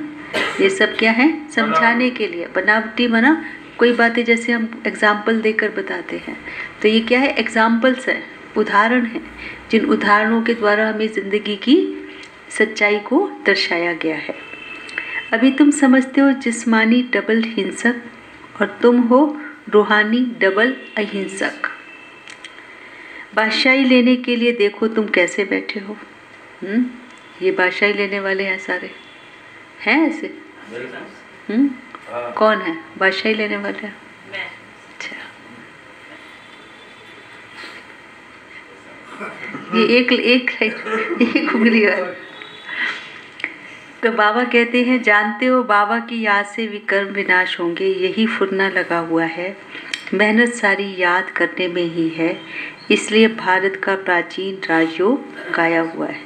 ये सब क्या है, समझाने के लिए। बनावटी माना कोई बातें जैसे हम एग्जाम्पल देकर बताते हैं, तो ये क्या है, एग्जाम्पल्स है, उदाहरण है, जिन उदाहरणों के द्वारा हमें ज़िंदगी की सच्चाई को दर्शाया गया है। अभी तुम समझते हो जिस्मानी डबल हिंसक और तुम हो रूहानी डबल अहिंसक। बादशाही लेने के लिए देखो तुम कैसे बैठे हो। ये बादशाही लेने वाले हैं सारे, हैं ऐसे? कौन है बादशाही लेने वाले? अच्छा, ये एक उंगली है। तो बाबा कहते हैं जानते हो बाबा की याद से विकर्म विनाश होंगे, यही फुरना लगा हुआ है। मेहनत सारी याद करने में ही है, इसलिए भारत का प्राचीन राजयोग गाया हुआ है।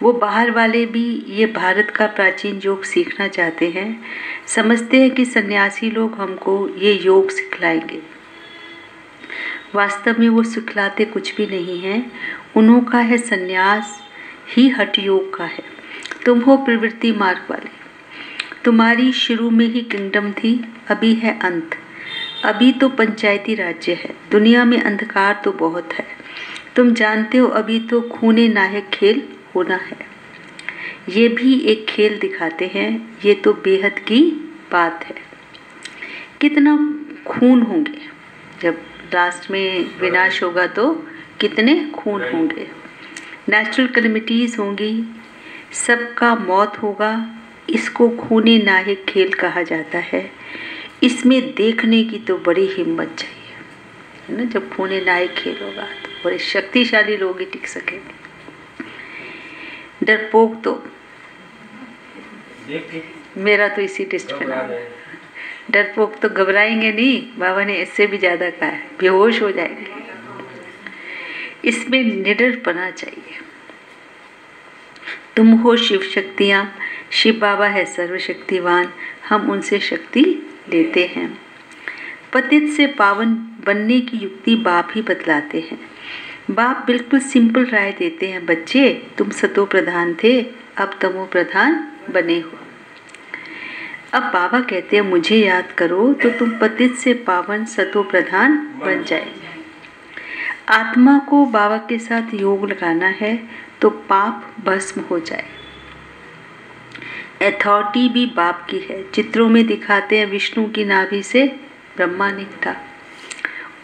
वो बाहर वाले भी ये भारत का प्राचीन योग सीखना चाहते हैं, समझते हैं कि सन्यासी लोग हमको ये योग सिखलाएंगे। वास्तव में वो सिखलाते कुछ भी नहीं हैं, उन्हों का है सन्यास ही हठ योग का है। तुम हो प्रवृत्ति मार्ग वाले। तुम्हारी शुरू में ही किंगडम थी, अभी है अंत। अभी तो पंचायती राज्य है, दुनिया में अंधकार तो बहुत है। तुम जानते हो अभी तो खूने नायक खेल होना है। ये भी एक खेल दिखाते हैं, ये तो बेहद की बात है। कितना खून होंगे जब लास्ट में विनाश होगा, तो कितने खून होंगे, नेचुरल कैलेमिटीज़ होंगी, सबका मौत होगा। इसको खूने नायक खेल कहा जाता है। इसमें देखने की तो बड़ी हिम्मत चाहिए, है ना। जब खूने नायक खेल होगा तो बड़े शक्तिशाली लोग ही टिक सकेंगे। डरपोक तो मेरा तो इसी लिस्ट में नाम है। डरपोक तो घबराएंगे नहीं, बाबा ने इससे भी ज़्यादा कहा है, बेहोश हो जाएंगे। इसमें निडरपना चाहिए। तुम हो शिव शक्तियाँ, शिव बाबा है सर्वशक्तिवान, हम उनसे शक्ति लेते हैं। पतित से पावन बनने की युक्ति बाप ही बतलाते हैं। बाप बिल्कुल सिंपल राय देते हैं, बच्चे तुम सतो प्रधान थे, अब तमो प्रधान बने हो। अब बाबा कहते हैं मुझे याद करो तो तुम पतित से पावन सतो प्रधान बन जाएंगे। आत्मा को बाबा के साथ योग लगाना है तो पाप भस्म हो जाए। अथॉरिटी भी बाप की है। चित्रों में दिखाते हैं विष्णु की नाभि से ब्रह्मा निकला।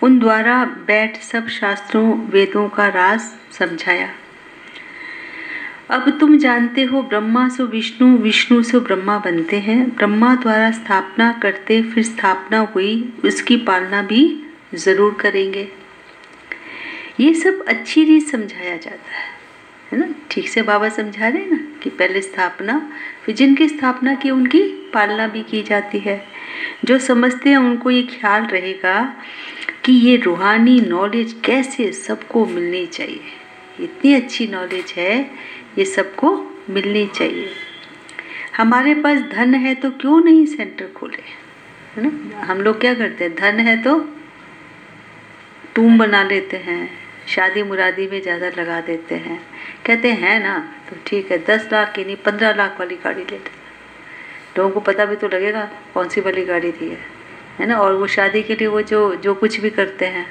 उन द्वारा बैठ सब शास्त्रों वेदों का राज समझाया। अब तुम जानते हो ब्रह्मा से विष्णु, विष्णु से ब्रह्मा बनते हैं। ब्रह्मा द्वारा स्थापना करते, फिर स्थापना हुई, उसकी पालना भी जरूर करेंगे। ये सब अच्छी रीत समझाया जाता है ना। ठीक से बाबा समझा रहे हैं ना कि पहले स्थापना, फिर जिनकी स्थापना की उनकी पालना भी की जाती है। जो समझते हैं उनको ये ख्याल रहेगा कि ये रूहानी नॉलेज कैसे सबको मिलनी चाहिए। इतनी अच्छी नॉलेज है, ये सबको मिलनी चाहिए। हमारे पास धन है तो क्यों नहीं सेंटर खोले, है ना। हम लोग क्या करते हैं, धन है तो टूम बना लेते हैं, शादी मुरादी में ज़्यादा लगा देते हैं। कहते हैं ना तो ठीक है, 10 लाख की नहीं 15 लाख वाली गाड़ी लेते हैं। लोगों को पता भी तो लगेगा कौन सी वाली गाड़ी थी है ना। और वो शादी के लिए वो जो कुछ भी करते हैं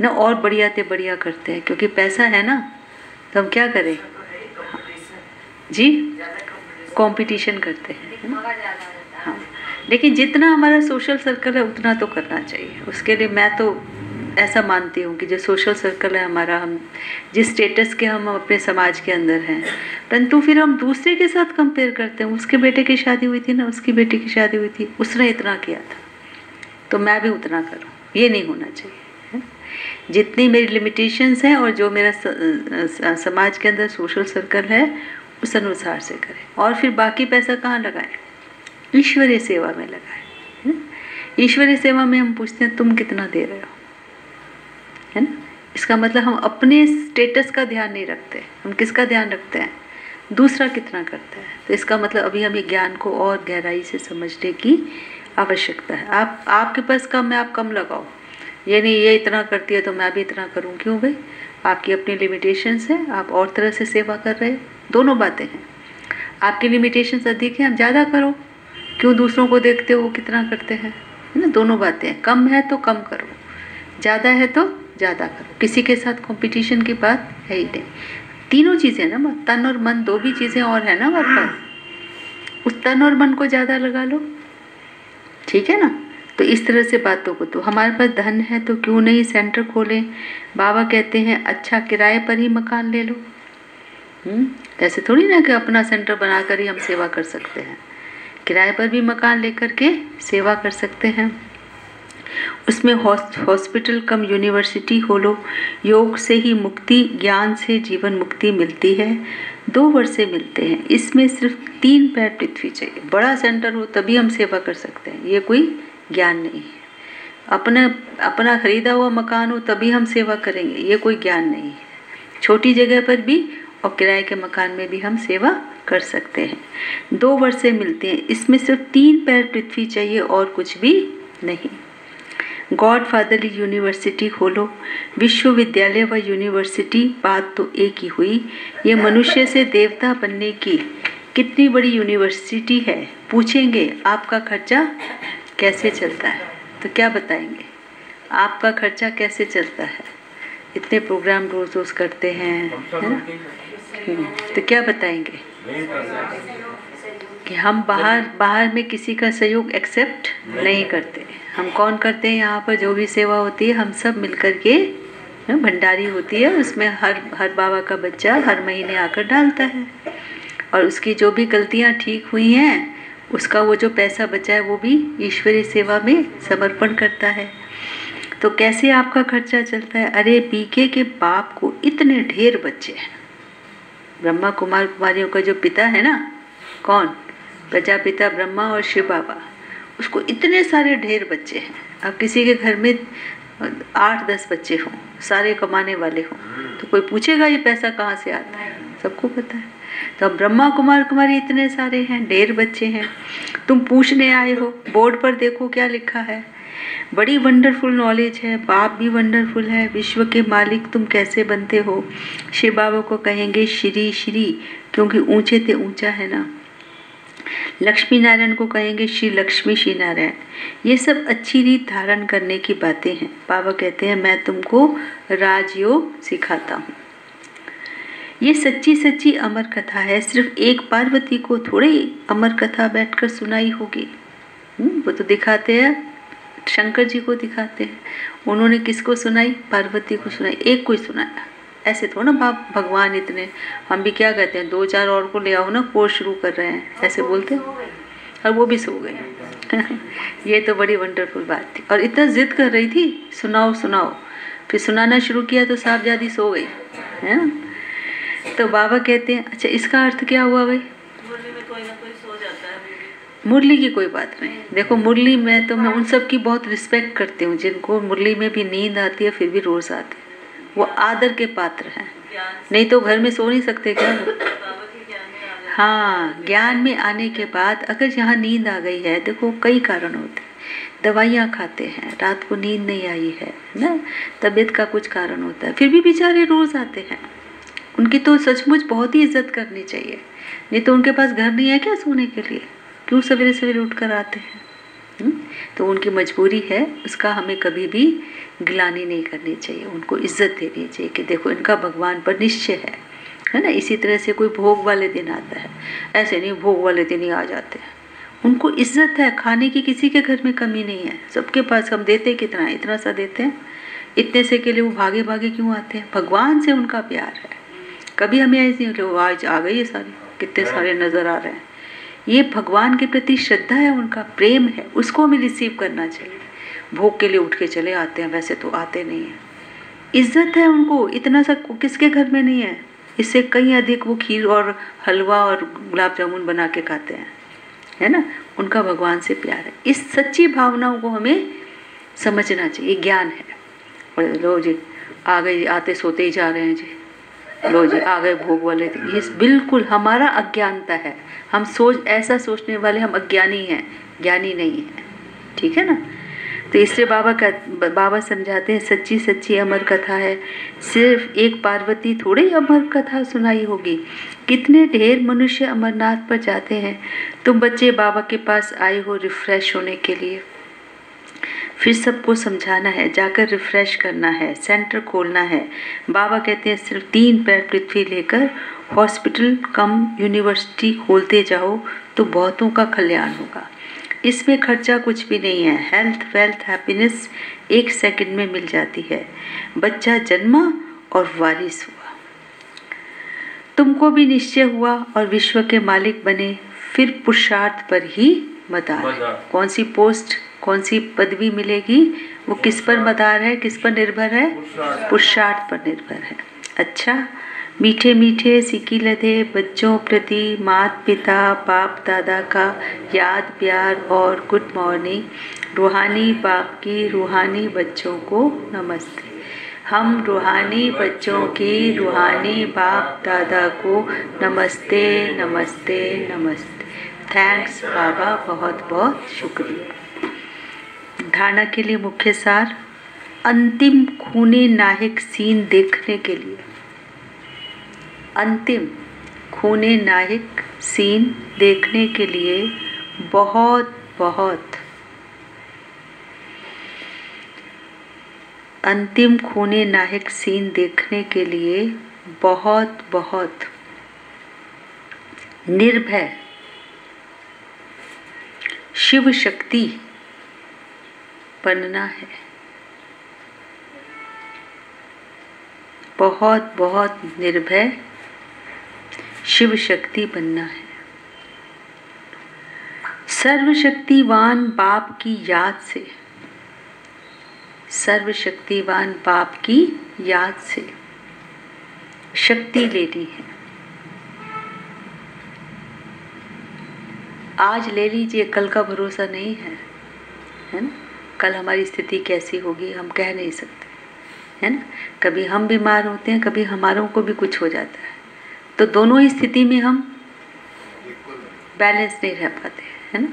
ना, और बढ़िया से बढ़िया करते हैं, क्योंकि पैसा है ना। तो हम क्या करें जी, कंपटीशन करते हैं। हाँ, लेकिन जितना हमारा सोशल सर्कल है उतना तो करना चाहिए। उसके लिए मैं तो ऐसा मानती हूँ कि जो सोशल सर्कल है हमारा, हम जिस स्टेटस के हम अपने समाज के अंदर हैं, परंतु फिर हम दूसरे के साथ कंपेयर करते हैं। उसके बेटे की शादी हुई थी ना, उसकी बेटी की शादी हुई थी, उसने इतना किया था तो मैं भी उतना करूँ, ये नहीं होना चाहिए। जितनी मेरी लिमिटेशंस हैं और जो मेरा समाज के अंदर सोशल सर्कल है उस अनुसार से करें। और फिर बाकी पैसा कहाँ लगाएं, ईश्वरीय सेवा में लगाएं। ईश्वरीय सेवा में हम पूछते हैं तुम कितना दे रहे हो, है ना। इसका मतलब हम अपने स्टेटस का ध्यान नहीं रखते, हम किसका ध्यान रखते हैं, दूसरा कितना करता है। तो इसका मतलब अभी हमें ज्ञान को और गहराई से समझने की आवश्यकता है। आपके पास कम है, आप कम लगाओ। ये नहीं ये इतना करती है तो मैं भी इतना करूं। क्यों भाई, आपकी अपनी लिमिटेशंस है, आप और तरह से सेवा कर रहे हैं। दोनों बातें हैं। आपकी लिमिटेशंस अधिक है, आप ज़्यादा करो। क्यों दूसरों को देखते हो वो कितना करते हैं, है ना। दोनों बातें हैं। कम है तो कम करो, ज़्यादा है तो ज़्यादा करो। किसी के साथ कंपटीशन की बात है ही नहीं। तीनों चीज़ें ना, तन और मन, दो भी चीज़ें और है ना हमारे पास। उस तन और मन को ज़्यादा लगा लो, ठीक है ना। तो इस तरह से बातों को, तो हमारे पास धन है तो क्यों नहीं सेंटर खोलें। बाबा कहते हैं अच्छा किराए पर ही मकान ले लो। ऐसे थोड़ी ना कि अपना सेंटर बनाकर ही हम सेवा कर सकते हैं। किराए पर भी मकान लेकर के सेवा कर सकते हैं। उसमें हॉस्पिटल कम यूनिवर्सिटी खोलो। योग से ही मुक्ति, ज्ञान से जीवन मुक्ति मिलती है। 2 वर्षे मिलते हैं। इसमें सिर्फ 3 पैर पृथ्वी चाहिए। बड़ा सेंटर हो तभी हम सेवा कर सकते हैं, ये कोई ज्ञान नहीं है। अपना खरीदा हुआ मकान हो तभी हम सेवा करेंगे, ये कोई ज्ञान नहीं है। छोटी जगह पर भी और किराए के मकान में भी हम सेवा कर सकते हैं। 2 वर्षे मिलते हैं। इसमें सिर्फ 3 पैर पृथ्वी चाहिए और कुछ भी नहीं। गॉड फादरली यूनिवर्सिटी खोलो। विश्वविद्यालय व यूनिवर्सिटी बात तो एक ही हुई। ये मनुष्य से देवता बनने की कितनी बड़ी यूनिवर्सिटी है। पूछेंगे आपका खर्चा कैसे चलता है, तो क्या बताएंगे, आपका खर्चा कैसे चलता है। इतने प्रोग्राम रोज रोज करते हैं, है ना। तो क्या बताएंगे कि हम बाहर में किसी का सहयोग एक्सेप्ट नहीं करते। हम कौन करते हैं, यहाँ पर जो भी सेवा होती है हम सब मिलकर के, भंडारी होती है उसमें हर बाबा का बच्चा हर महीने आकर डालता है और उसकी जो भी गलतियाँ ठीक हुई हैं उसका वो जो पैसा बचा है वो भी ईश्वरीय सेवा में समर्पण करता है। तो कैसे आपका खर्चा चलता है। अरे पीके के बाप को इतने ढेर बच्चे हैं। ब्रह्मा कुमार कुमारियों का जो पिता है ना, कौन, प्रजापिता ब्रह्मा और शिव बाबा, उसको इतने सारे ढेर बच्चे हैं। अब किसी के घर में 8-10 बच्चे हों, सारे कमाने वाले हों, तो कोई पूछेगा ये पैसा कहाँ से आता है, सबको पता है। तो अब ब्रह्मा कुमार कुमारी इतने सारे हैं, ढेर बच्चे हैं। तुम पूछने आए हो, बोर्ड पर देखो क्या लिखा है। बड़ी वंडरफुल नॉलेज है, बाप भी वंडरफुल है। विश्व के मालिक तुम कैसे बनते हो। शिव बाबा को कहेंगे श्री श्री, क्योंकि ऊंचे ते ऊंचा है ना। लक्ष्मी नारायण को कहेंगे श्री लक्ष्मी श्री नारायण। ये सब अच्छी रीत धारण करने की बातें हैं। बाबा कहते हैं मैं तुमको राजयोग सिखाता हूँ। ये सच्ची सच्ची अमर कथा है। सिर्फ एक पार्वती को थोड़े अमर कथा बैठकर सुनाई होगी। वो तो दिखाते हैं, शंकर जी को दिखाते हैं। उन्होंने किसको सुनाई? पार्वती को सुनाई, एक को ही सुनाया। ऐसे थोड़ा ना बाप भगवान इतने, हम भी क्या कहते हैं 2-4 और को ले आओ ना, कोर्स शुरू कर रहे हैं, ऐसे बोलते हैं, और वो भी सो गए। ये तो बड़ी वंडरफुल बात थी। और इतना जिद कर रही थी, सुनाओ सुनाओ। फिर सुनाना शुरू किया तो साहबजादी सो गई, है ना। तो बाबा कहते हैं अच्छा इसका अर्थ क्या हुआ भाई? मुरली में कोई ना कोई सो जाता है। मुरली की कोई बात नहीं। देखो मुरली में तो मैं उन सब की बहुत रिस्पेक्ट करती हूँ जिनको मुरली में भी नींद आती है फिर भी रोज आते हैं, वो आदर के पात्र हैं। नहीं तो घर में सो नहीं सकते क्या वो? हाँ, ज्ञान में आने के बाद अगर यहाँ नींद आ गई है, देखो कई कारण होते हैं। दवाइयाँ खाते हैं, रात को नींद नहीं आई है ना, तबीयत का कुछ कारण होता है, फिर भी बेचारे रोज आते हैं। उनकी तो सचमुच बहुत ही इज्जत करनी चाहिए। नहीं तो उनके पास घर नहीं है क्या सोने के लिए? क्यों सवेरे सवेरे उठकर आते हैं? तो उनकी मजबूरी है, उसका हमें कभी भी गिलानी नहीं करनी चाहिए। उनको इज्जत देनी चाहिए कि देखो इनका भगवान पर निश्चय है ना। इसी तरह से कोई भोग वाले दिन आता है, ऐसे नहीं भोग वाले दिन ही आ जाते हैं। उनको इज्जत है, खाने की किसी के घर में कमी नहीं है, सबके पास। हम देते कितना है? इतना सा देते हैं। इतने से के लिए वो भागे भागे क्यों आते हैं? भगवान से उनका प्यार है। कभी हमें ऐसे लोग आज आ गए, ये सारे कितने सारे नजर आ रहे हैं, ये भगवान के प्रति श्रद्धा है, उनका प्रेम है, उसको हमें रिसीव करना चाहिए। भोग के लिए उठ के चले आते हैं, वैसे तो आते नहीं हैं। इज्जत है उनको, इतना सा किसके घर में नहीं है। इससे कहीं अधिक वो खीर और हलवा और गुलाब जामुन बना के खाते हैं, है ना। उनका भगवान से प्यार है। इस सच्ची भावनाओं को हमें समझना चाहिए, ज्ञान है। और लो जी आ गए, आते सोते ही जा रहे हैं जी, लो जी आ गए भोग वाले। ये बिल्कुल हमारा अज्ञानता है। हम ऐसा सोचने वाले हम अज्ञानी हैं, ज्ञानी नहीं है, ठीक है ना। तो इससे बाबा समझाते हैं सच्ची सच्ची अमर कथा है। सिर्फ एक पार्वती थोड़ी अमर कथा सुनाई होगी, कितने ढेर मनुष्य अमरनाथ पर जाते हैं। तुम बच्चे बाबा के पास आए हो रिफ्रेश होने के लिए, फिर सबको समझाना है, जाकर रिफ्रेश करना है, सेंटर खोलना है। बाबा कहते हैं सिर्फ 3 पैर पृथ्वी लेकर हॉस्पिटल कम यूनिवर्सिटी खोलते जाओ तो बहुतों का कल्याण होगा। इसमें खर्चा कुछ भी नहीं है। हेल्थ वेल्थ हैप्पीनेस 1 सेकंड में मिल जाती है। बच्चा जन्मा और वारिस हुआ, तुमको भी निश्चय हुआ और विश्व के मालिक बने। फिर पुरुषार्थ पर ही मदार है। कौन सी पोस्ट, कौन सी पदवी मिलेगी, वो किस पर मदार है, किस पर निर्भर है? पुरुषार्थ पर निर्भर है। अच्छा, मीठे मीठे सिकी लदे बच्चों प्रति माता पिता बाप दादा का याद प्यार और गुड मॉर्निंग। रूहानी बाप की रूहानी बच्चों को नमस्ते। हम रूहानी बच्चों की रूहानी बाप दादा को नमस्ते नमस्ते नमस्ते। थैंक्स बाबा, बहुत बहुत शुक्रिया। धारणा के लिए मुख्य सार, अंतिम खूनी नायक सीन देखने के लिए, अंतिम खूनी नायक सीन देखने के लिए बहुत बहुत, अंतिम खूनी नायक सीन देखने के लिए बहुत बहुत निर्भय शिव शक्ति बनना है। बहुत बहुत निर्भय शिव शक्ति बनना है। सर्वशक्तिवान बाप की याद से, सर्वशक्तिवान बाप की याद से शक्ति लेनी है। आज ले लीजिए, कल का भरोसा नहीं है, है ना। कल हमारी स्थिति कैसी होगी हम कह नहीं सकते, है ना। कभी हम बीमार होते हैं, कभी हमारों को भी कुछ हो जाता है, तो दोनों ही स्थिति में हम बैलेंस नहीं रह पाते, है ना।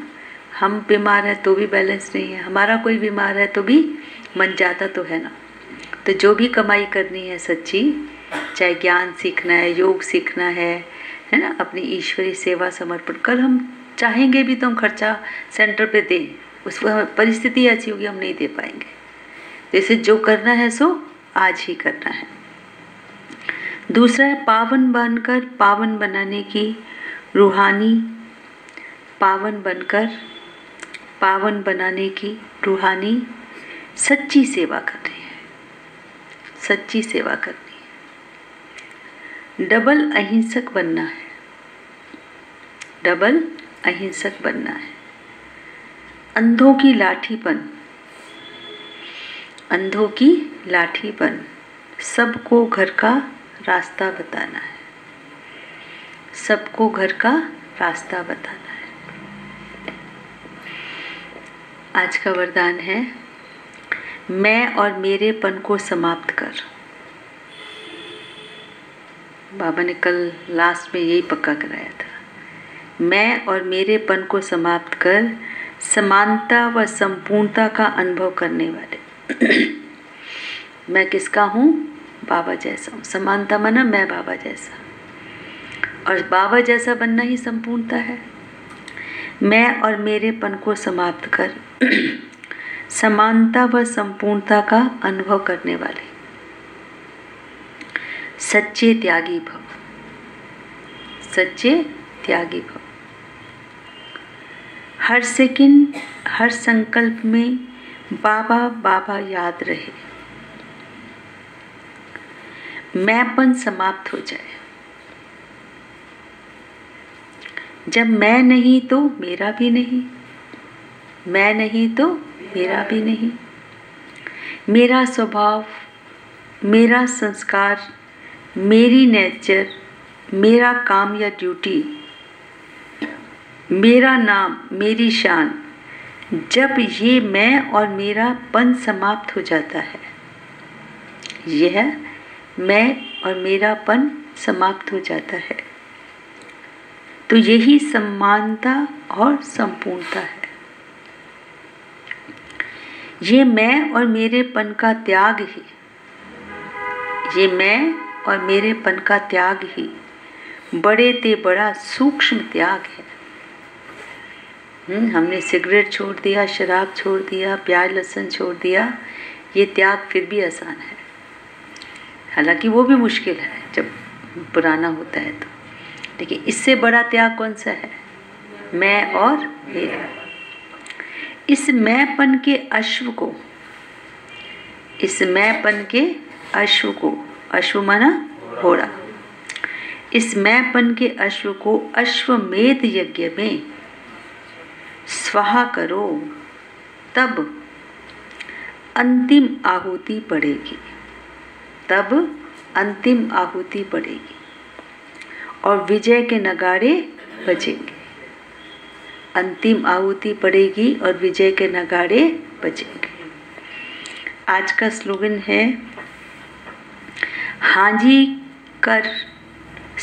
हम बीमार है तो भी बैलेंस नहीं है, हमारा कोई बीमार है तो भी मन जाता तो है ना। तो जो भी कमाई करनी है सच्ची, चाहे ज्ञान सीखना है, योग सीखना है ना, अपनी ईश्वरी सेवा समर्पण, कल हम चाहेंगे भी तो हम खर्चा सेंटर पे दें, उस परिस्थिति ऐसी होगी हम नहीं दे पाएंगे। जैसे जो करना है सो आज ही करना है। दूसरा है पावन बनकर पावन बनाने की रूहानी, पावन बनकर पावन बनाने की रूहानी सच्ची सेवा करनी है, सच्ची सेवा करनी है। डबल अहिंसक बनना है, डबल अहिंसक बनना है। अंधों की लाठीपन, अंधों की लाठीपन, सबको घर का रास्ता बताना है, सबको घर का रास्ता बताना है। आज का वरदान है, मैं और मेरेपन को समाप्त कर। बाबा ने कल लास्ट में यही पक्का कराया था, मैं और मेरेपन को समाप्त कर समानता व संपूर्णता का अनुभव करने वाले। मैं किसका हूँ? बाबा जैसा हूँ। समानता माना मैं बाबा जैसा, और बाबा जैसा बनना ही संपूर्णता है। मैं और मेरेपन को समाप्त कर समानता व संपूर्णता का अनुभव करने वाले सच्चे त्यागी भव, सच्चे त्यागी भव। हर सेकंड हर संकल्प में बाबा बाबा याद रहे, मैंपन समाप्त हो जाए। जब मैं नहीं तो मेरा भी नहीं, मैं नहीं तो मेरा भी नहीं। मेरा स्वभाव, मेरा संस्कार, मेरी नेचर, मेरा काम या ड्यूटी, मेरा नाम, मेरी शान, जब ये मैं और मेरापन समाप्त हो जाता है, यह मैं और मेरापन समाप्त हो जाता है, तो यही समानता और संपूर्णता है। ये मैं और मेरेपन का त्याग ही, ये मैं और मेरेपन का त्याग ही बड़े ते बड़ा सूक्ष्म त्याग है। हमने सिगरेट छोड़ दिया, शराब छोड़ दिया, प्याज लहसुन छोड़ दिया, ये त्याग फिर भी आसान है। हालांकि वो भी मुश्किल है जब पुराना होता है तो, लेकिन इससे बड़ा त्याग कौन सा है? मैं और मेरा। इस मैंपन के अश्व को, इस मैंपन के अश्व को, अश्व माना घोड़ा, इस मैंपन के अश्व को अश्वमेध यज्ञ में स्वाहा करो, तब अंतिम आहुति पड़ेगी, तब अंतिम आहुति पड़ेगी और विजय के नगाड़े बजेंगे। अंतिम आहुति पड़ेगी और विजय के नगाड़े बजेंगे। आज का स्लोगन है, हाजी कर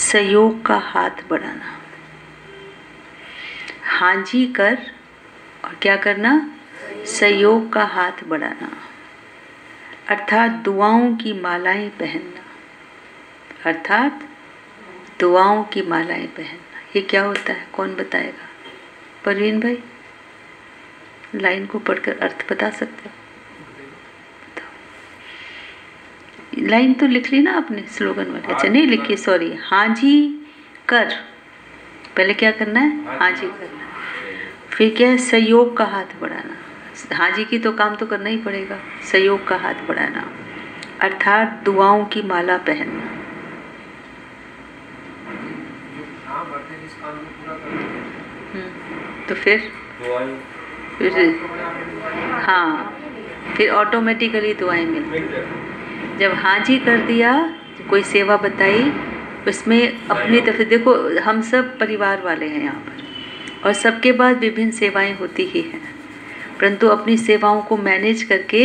सहयोग का हाथ बढ़ाना। हाजी कर और क्या करना? सहयोग का हाथ बढ़ाना, अर्थात दुआओं की मालाएं पहनना, अर्थात दुआओं की मालाएं पहनना। ये क्या होता है? कौन बताएगा? परवीन भाई, लाइन को पढ़कर अर्थ बता सकते हो? बताओ। लाइन तो लिख ली ना आपने स्लोगन वाले? अच्छा नहीं लिखी, सॉरी। हाजी कर, पहले क्या करना है? हाजी करना। फिर क्या है? सहयोग का हाथ बढ़ाना। हाजी की तो काम तो करना ही पड़ेगा। सहयोग का हाथ बढ़ाना अर्थात दुआओं की माला पहनना। तो फिर हाँ, फिर ऑटोमेटिकली दुआएं मिलती। जब हाजी कर दिया, कोई सेवा बताई, उसमें अपनी तरफ देखो, हम सब परिवार वाले हैं यहाँ पर, और सबके बाद विभिन्न सेवाएं होती ही हैं, परंतु अपनी सेवाओं को मैनेज करके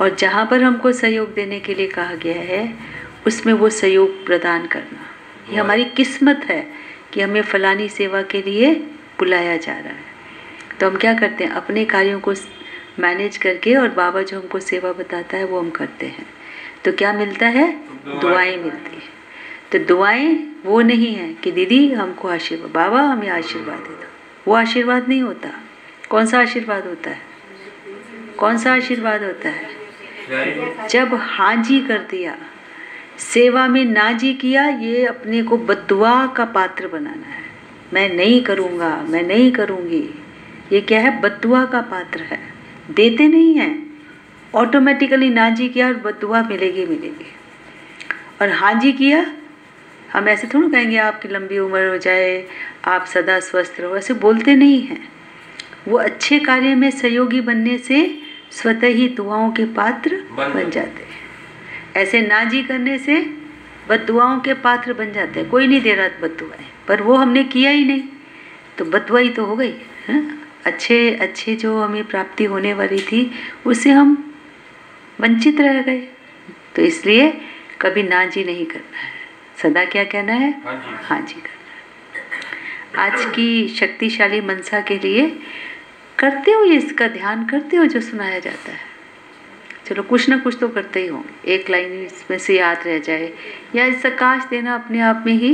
और जहाँ पर हमको सहयोग देने के लिए कहा गया है उसमें वो सहयोग प्रदान करना, ये हमारी किस्मत है कि हमें फलानी सेवा के लिए बुलाया जा रहा है। तो हम क्या करते हैं? अपने कार्यों को मैनेज करके, और बाबा जो हमको सेवा बताता है वो हम करते हैं। तो क्या मिलता है? दुआएं मिलती है। तो दुआएं वो नहीं है कि दीदी हमको आशीर्वाद, बाबा हमें आशीर्वाद दे दो, वो आशीर्वाद नहीं होता। कौन सा आशीर्वाद होता है? कौन सा आशीर्वाद होता है? जब हाजी कर दिया, सेवा में ना जी किया, ये अपने को बद्दुआ का पात्र बनाना है। मैं नहीं करूँगा, मैं नहीं करूँगी, ये क्या है? बद्दुआ का पात्र है। देते नहीं हैं, ऑटोमेटिकली ना जी किया और बद्दुआ मिलेगी मिलेगी। और हाँ जी किया, हम ऐसे थोड़ा कहेंगे आपकी लंबी उम्र हो जाए, आप सदा स्वस्थ रहो, ऐसे बोलते नहीं हैं। वो अच्छे कार्य में सहयोगी बनने से स्वतः ही दुआओं के पात्र बन जाते हैं। ऐसे ना जी करने से बद्दुआओं के पात्र बन जाते हैं। कोई नहीं दे रहा बद्दुआएं, पर वो हमने किया ही नहीं तो बद्दुआ ही तो हो गई है। अच्छे अच्छे जो हमें प्राप्ति होने वाली थी उससे हम वंचित रह गए। तो इसलिए कभी ना जी नहीं करना है, सदा क्या कहना है? हाँ जी करना है। आज की शक्तिशाली मनसा के लिए करते हो, ये इसका ध्यान करते हो जो सुनाया जाता है। चलो कुछ ना कुछ तो करते ही होंगे, एक लाइन इसमें से याद रह जाए या सकाश देना अपने आप में ही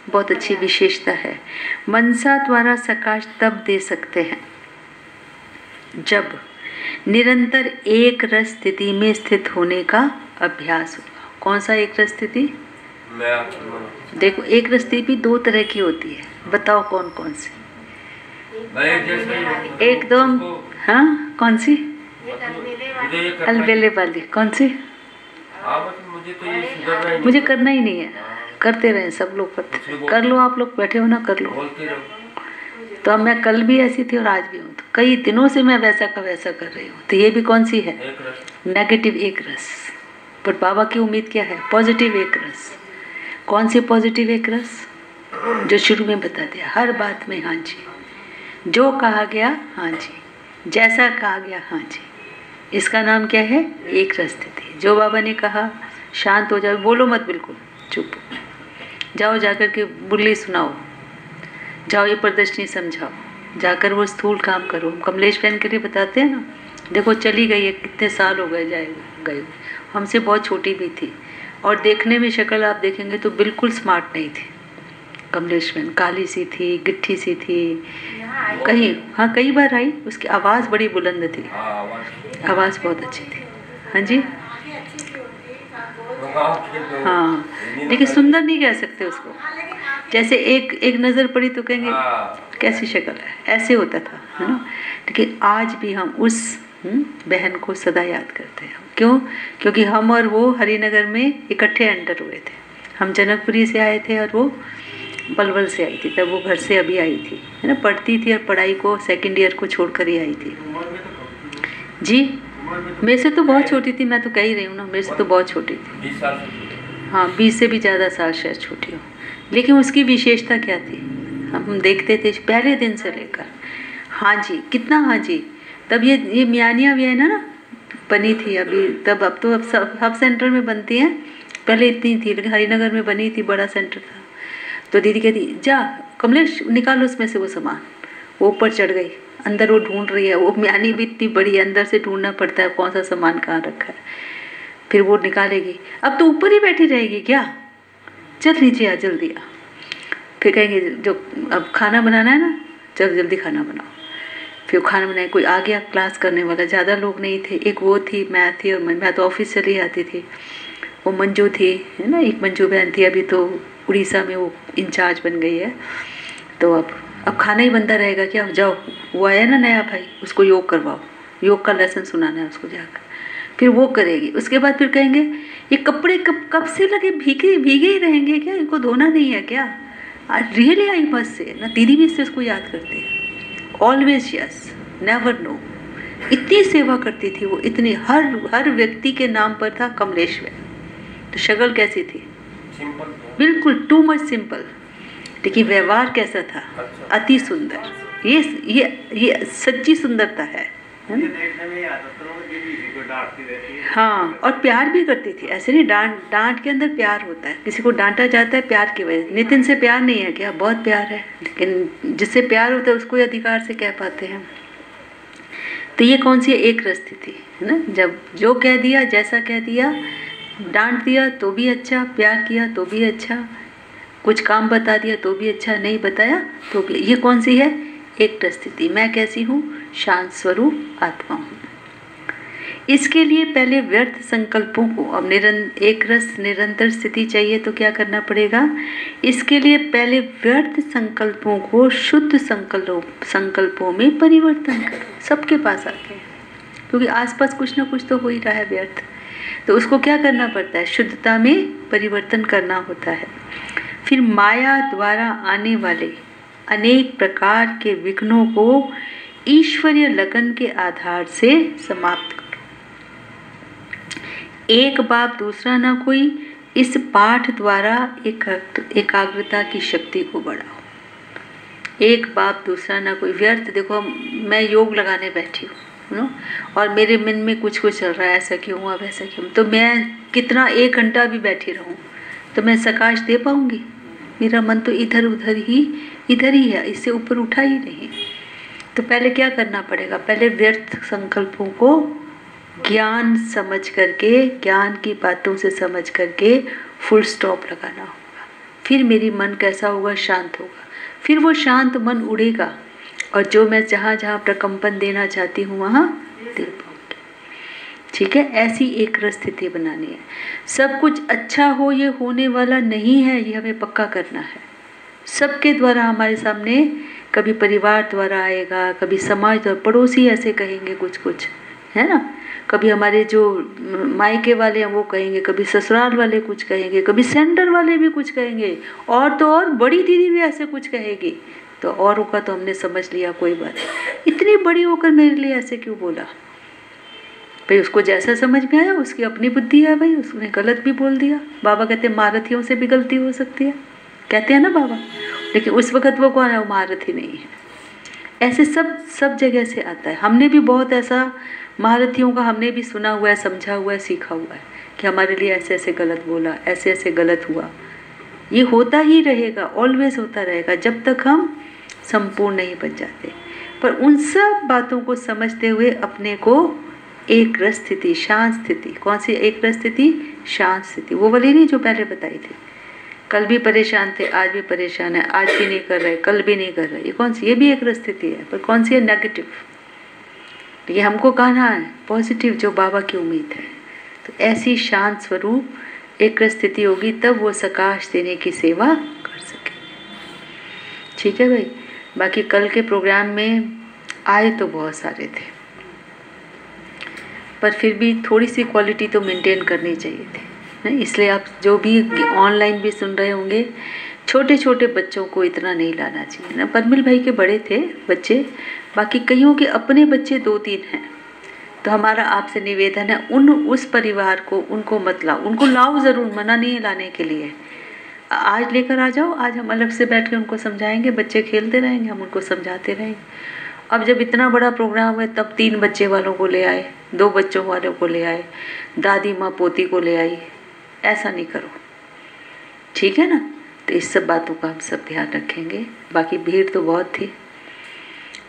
बहुत अच्छी विशेषता है। मनसा द्वारा सकाश तब दे सकते हैं जब निरंतर एक रस स्थिति में स्थित होने का अभ्यास होगा। कौन सा एक रस स्थिति? देखो, एक रस स्थिति भी दो तरह की होती है, बताओ कौन कौन सी? एकदम, हाँ कौन सी? अलबेले वाली कौन सी? मुझे करना ही नहीं है, करते रहे सब लोग करते, कर लो, आप लोग बैठे हो ना, कर लो। तो अब मैं कल भी ऐसी थी और आज भी हूँ, तो कई दिनों से मैं वैसा का वैसा कर रही हूँ। तो ये भी कौन सी है? नेगेटिव एक रस। पर बाबा की उम्मीद क्या है? पॉजिटिव एक रस। कौन सी पॉजिटिव एक रस? जो शुरू में बता दिया, हर बात में हाँ जी, जो कहा गया हाँ जी, जैसा कहा गया हाँ जी, इसका नाम क्या है? एक रस स्थिति। जो बाबा ने कहा शांत हो जाओ, बोलो मत, बिल्कुल चुप जाओ, जाकर के बुल्ली सुनाओ, जाओ ये प्रदर्शनी समझाओ, जाकर वो स्थूल काम करो। कमलेश बहन के लिए बताते हैं ना, देखो चली गई है, कितने साल हो गए गए, हमसे बहुत छोटी भी थी और देखने में शक्ल आप देखेंगे तो बिल्कुल स्मार्ट नहीं थी। कमलेश बहन काली सी थी, गिट्ठी सी थी, कहीं हाँ कई बार आई, उसकी आवाज़ बड़ी बुलंद थी, आवाज़ बहुत अच्छी थी। हाँ जी, हाँ, लेकिन सुंदर नहीं कह सकते उसको। जैसे एक नज़र पड़ी तो कहेंगे कैसी शक्ल है, ऐसे होता था, है ना। लेकिन आज भी हम उस बहन को सदा याद करते हैं। क्यों? क्योंकि हम और वो हरिनगर में इकट्ठे एंटर हुए थे। हम जनकपुरी से आए थे और वो पलवल से आई थी, तब वो घर से अभी आई थी, है ना, पढ़ती थी और पढ़ाई को सेकंड ईयर को छोड़कर ही आई थी। जी, मेरे से तो बहुत छोटी थी, मैं तो कह ही रही हूँ ना, मेरे से तो बहुत छोटी थी। 20 साल हाँ, 20 से भी ज़्यादा साल शायद छोटी हो। लेकिन उसकी विशेषता क्या थी? हम देखते थे पहले दिन से लेकर, हाँ जी, कितना हाँ जी। तब ये मियानिया भी है ना बनी थी अभी, तब अब तो हब सेंटर में बनती हैं, पहले इतनी थी, लेकिन हरिनगर में बनी थी, बड़ा सेंटर था। तो दीदी कहती जा कमलेश निकालो उसमें से वो सामान। वो ऊपर चढ़ गई, अंदर वो ढूंढ रही है, वो म्यानी भी इतनी बड़ी है, अंदर से ढूंढना पड़ता है कौन सा सामान कहाँ रखा है, फिर वो निकालेगी। अब तो ऊपर ही बैठी रहेगी क्या? चल नीचे आ, जल्दी आ। फिर कहेंगे जो अब खाना बनाना है ना, चल जल्दी खाना बनाओ। फिर खाना बनाए, कोई आ गया क्लास करने वाला, ज़्यादा लोग नहीं थे, एक वो थी, मैं थी, और मैं तो ऑफिस चली आती थी। वो मंजू थी, है ना, एक मंजू बहन थी, अभी तो उड़ीसा में वो इंचार्ज बन गई है। तो अब खाना ही बनता रहेगा क्या? जाओ, वो आया ना नया भाई, उसको योग करवाओ, योग का लेसन सुनाना है उसको जाकर। फिर वो करेगी। उसके बाद फिर कहेंगे ये कपड़े कब से लगे, भीगे ही रहेंगे क्या, इनको धोना नहीं है क्या? आज रियली आई बस से ना, दीदी भी इससे उसको याद करती है। Always yes, never know. इतनी सेवा करती थी वो, इतनी, हर व्यक्ति के नाम पर था कमलेश्वर। तो शक्ल कैसी थी? सिंपल, बिल्कुल टू मच सिंपल, लेकिन व्यवहार कैसा था? अति सुंदर। ये सच्ची सुंदरता है ना? हाँ, और प्यार भी करती थी, ऐसे नहीं, डांट के अंदर प्यार होता है। किसी को डांटा जाता है प्यार की वजह से। नितिन से प्यार नहीं है क्या? बहुत प्यार है, लेकिन जिससे प्यार होता है उसको अधिकार से कह पाते हैं। तो ये कौन सी एक रस थी, है ना, जब जो कह दिया, जैसा कह दिया, डांट दिया तो भी अच्छा, प्यार किया तो भी अच्छा, कुछ काम बता दिया तो भी अच्छा, नहीं बताया तो भी। ये कौन सी है? एक रस स्थिति। मैं कैसी हूँ? शांत स्वरूप आत्मा हूँ। इसके लिए पहले व्यर्थ संकल्पों को, अब एक रस निरंतर स्थिति चाहिए तो क्या करना पड़ेगा, इसके लिए पहले व्यर्थ संकल्पों को शुद्ध संकल्पों में परिवर्तन करो। सबके पास आके हैं, क्योंकि आसपास कुछ ना कुछ तो हो ही रहा है व्यर्थ, तो उसको क्या करना पड़ता है, शुद्धता में परिवर्तन करना होता है। फिर माया द्वारा आने वाले अनेक प्रकार के विघ्नों को ईश्वरीय लगन के आधार से समाप्त करो। एक बाप दूसरा ना कोई, इस पाठ द्वारा एकाग्रता की शक्ति को बढ़ाओ। एक बाप दूसरा ना कोई, व्यर्थ देखो मैं योग लगाने बैठी हूँ और मेरे मन में कुछ चल रहा है, ऐसा क्यों हुआ वैसा क्यों, तो मैं कितना 1 घंटा भी बैठी रहूँ तो मैं सकाश दे पाऊँगी? मेरा मन तो इधर ही है, इससे ऊपर उठा ही नहीं। तो पहले क्या करना पड़ेगा, पहले व्यर्थ संकल्पों को ज्ञान समझ करके, ज्ञान की बातों से समझ करके फुल स्टॉप लगाना होगा। फिर मेरी मन कैसा होगा, शांत होगा। फिर वो शांत मन उड़ेगा और जो मैं जहाँ प्रकंपन देना चाहती हूँ वहाँ दे पाऊँगी। ठीक है, ऐसी एक रस स्थिति बनानी है। सब कुछ अच्छा हो ये होने वाला नहीं है, ये हमें पक्का करना है। सबके द्वारा हमारे सामने, कभी परिवार द्वारा आएगा, कभी समाज द्वारा, पड़ोसी ऐसे कहेंगे कुछ है ना, कभी हमारे जो मायके वाले हैं वो कहेंगे, कभी ससुराल वाले कुछ कहेंगे, कभी सेंटर वाले भी कुछ कहेंगे, और तो और बड़ी दीदी भी ऐसे कुछ कहेगी। तो औरों का तो हमने समझ लिया, कोई बात, इतनी बड़ी होकर मेरे लिए ऐसे क्यों बोला भाई, उसको जैसा समझ में आया, उसकी अपनी बुद्धि है भाई, उसने गलत भी बोल दिया। बाबा कहते हैं महारथियों से भी गलती हो सकती है, कहते हैं ना बाबा, लेकिन उस वक्त वो कौन है, वो महारथी नहीं है। ऐसे सब जगह से आता है। हमने भी बहुत ऐसा महारथियों का हमने भी सुना हुआ है, समझा हुआ है, सीखा हुआ है कि हमारे लिए ऐसे ऐसे गलत बोला, ऐसे ऐसे गलत हुआ। ये होता ही रहेगा, ऑलवेज होता रहेगा, जब तक हम संपूर्ण नहीं बन जाते। पर उन सब बातों को समझते हुए अपने को एक रस स्थिति, शांत स्थिति, कौन सी एक रस स्थिति, शांत स्थिति, वो वाली नहीं जो पहले बताई थी। कल भी परेशान थे, आज भी परेशान है, आज भी नहीं कर रहे, कल भी नहीं कर रहे, ये कौन सी, ये भी एक रस स्थिति है, पर कौन सी है, नेगेटिव। ये हमको कहना है पॉजिटिव, जो बाबा की उम्मीद है। तो ऐसी शांत स्वरूप एक रस स्थिति होगी, तब वो सकाश देने की सेवा कर सकेंगे। ठीक है भाई, बाकी कल के प्रोग्राम में आए तो बहुत सारे थे, पर फिर भी थोड़ी सी क्वालिटी तो मेंटेन करनी चाहिए थी, इसलिए आप जो भी ऑनलाइन भी सुन रहे होंगे, छोटे छोटे बच्चों को इतना नहीं लाना चाहिए ना। परमिल भाई के बड़े थे बच्चे, बाकी कईयों के अपने बच्चे 2-3 हैं। तो हमारा आपसे निवेदन है, उस परिवार को, उनको मत लाओ, उनको लाओ ज़रूर, मना नहीं है लाने के लिए। आज लेकर आ जाओ, आज हम अलग से बैठ के उनको समझाएंगे, बच्चे खेलते रहेंगे, हम उनको समझाते रहेंगे। अब जब इतना बड़ा प्रोग्राम है, तब 3 बच्चे वालों को ले आए, 2 बच्चों वालों को ले आए, दादी माँ पोती को ले आई, ऐसा नहीं करो। ठीक है ना, तो इस सब बातों का हम सब ध्यान रखेंगे। बाकी भीड़ तो बहुत थी,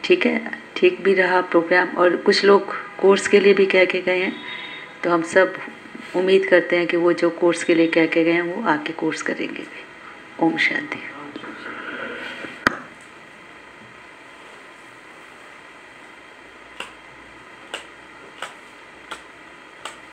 ठीक है, ठीक भी रहा प्रोग्राम, और कुछ लोग कोर्स के लिए भी कह के गए हैं, तो हम सब उम्मीद करते हैं कि वो जो कोर्स के लिए कह के गए हैं वो आके कोर्स करेंगे भी। ओम शांति।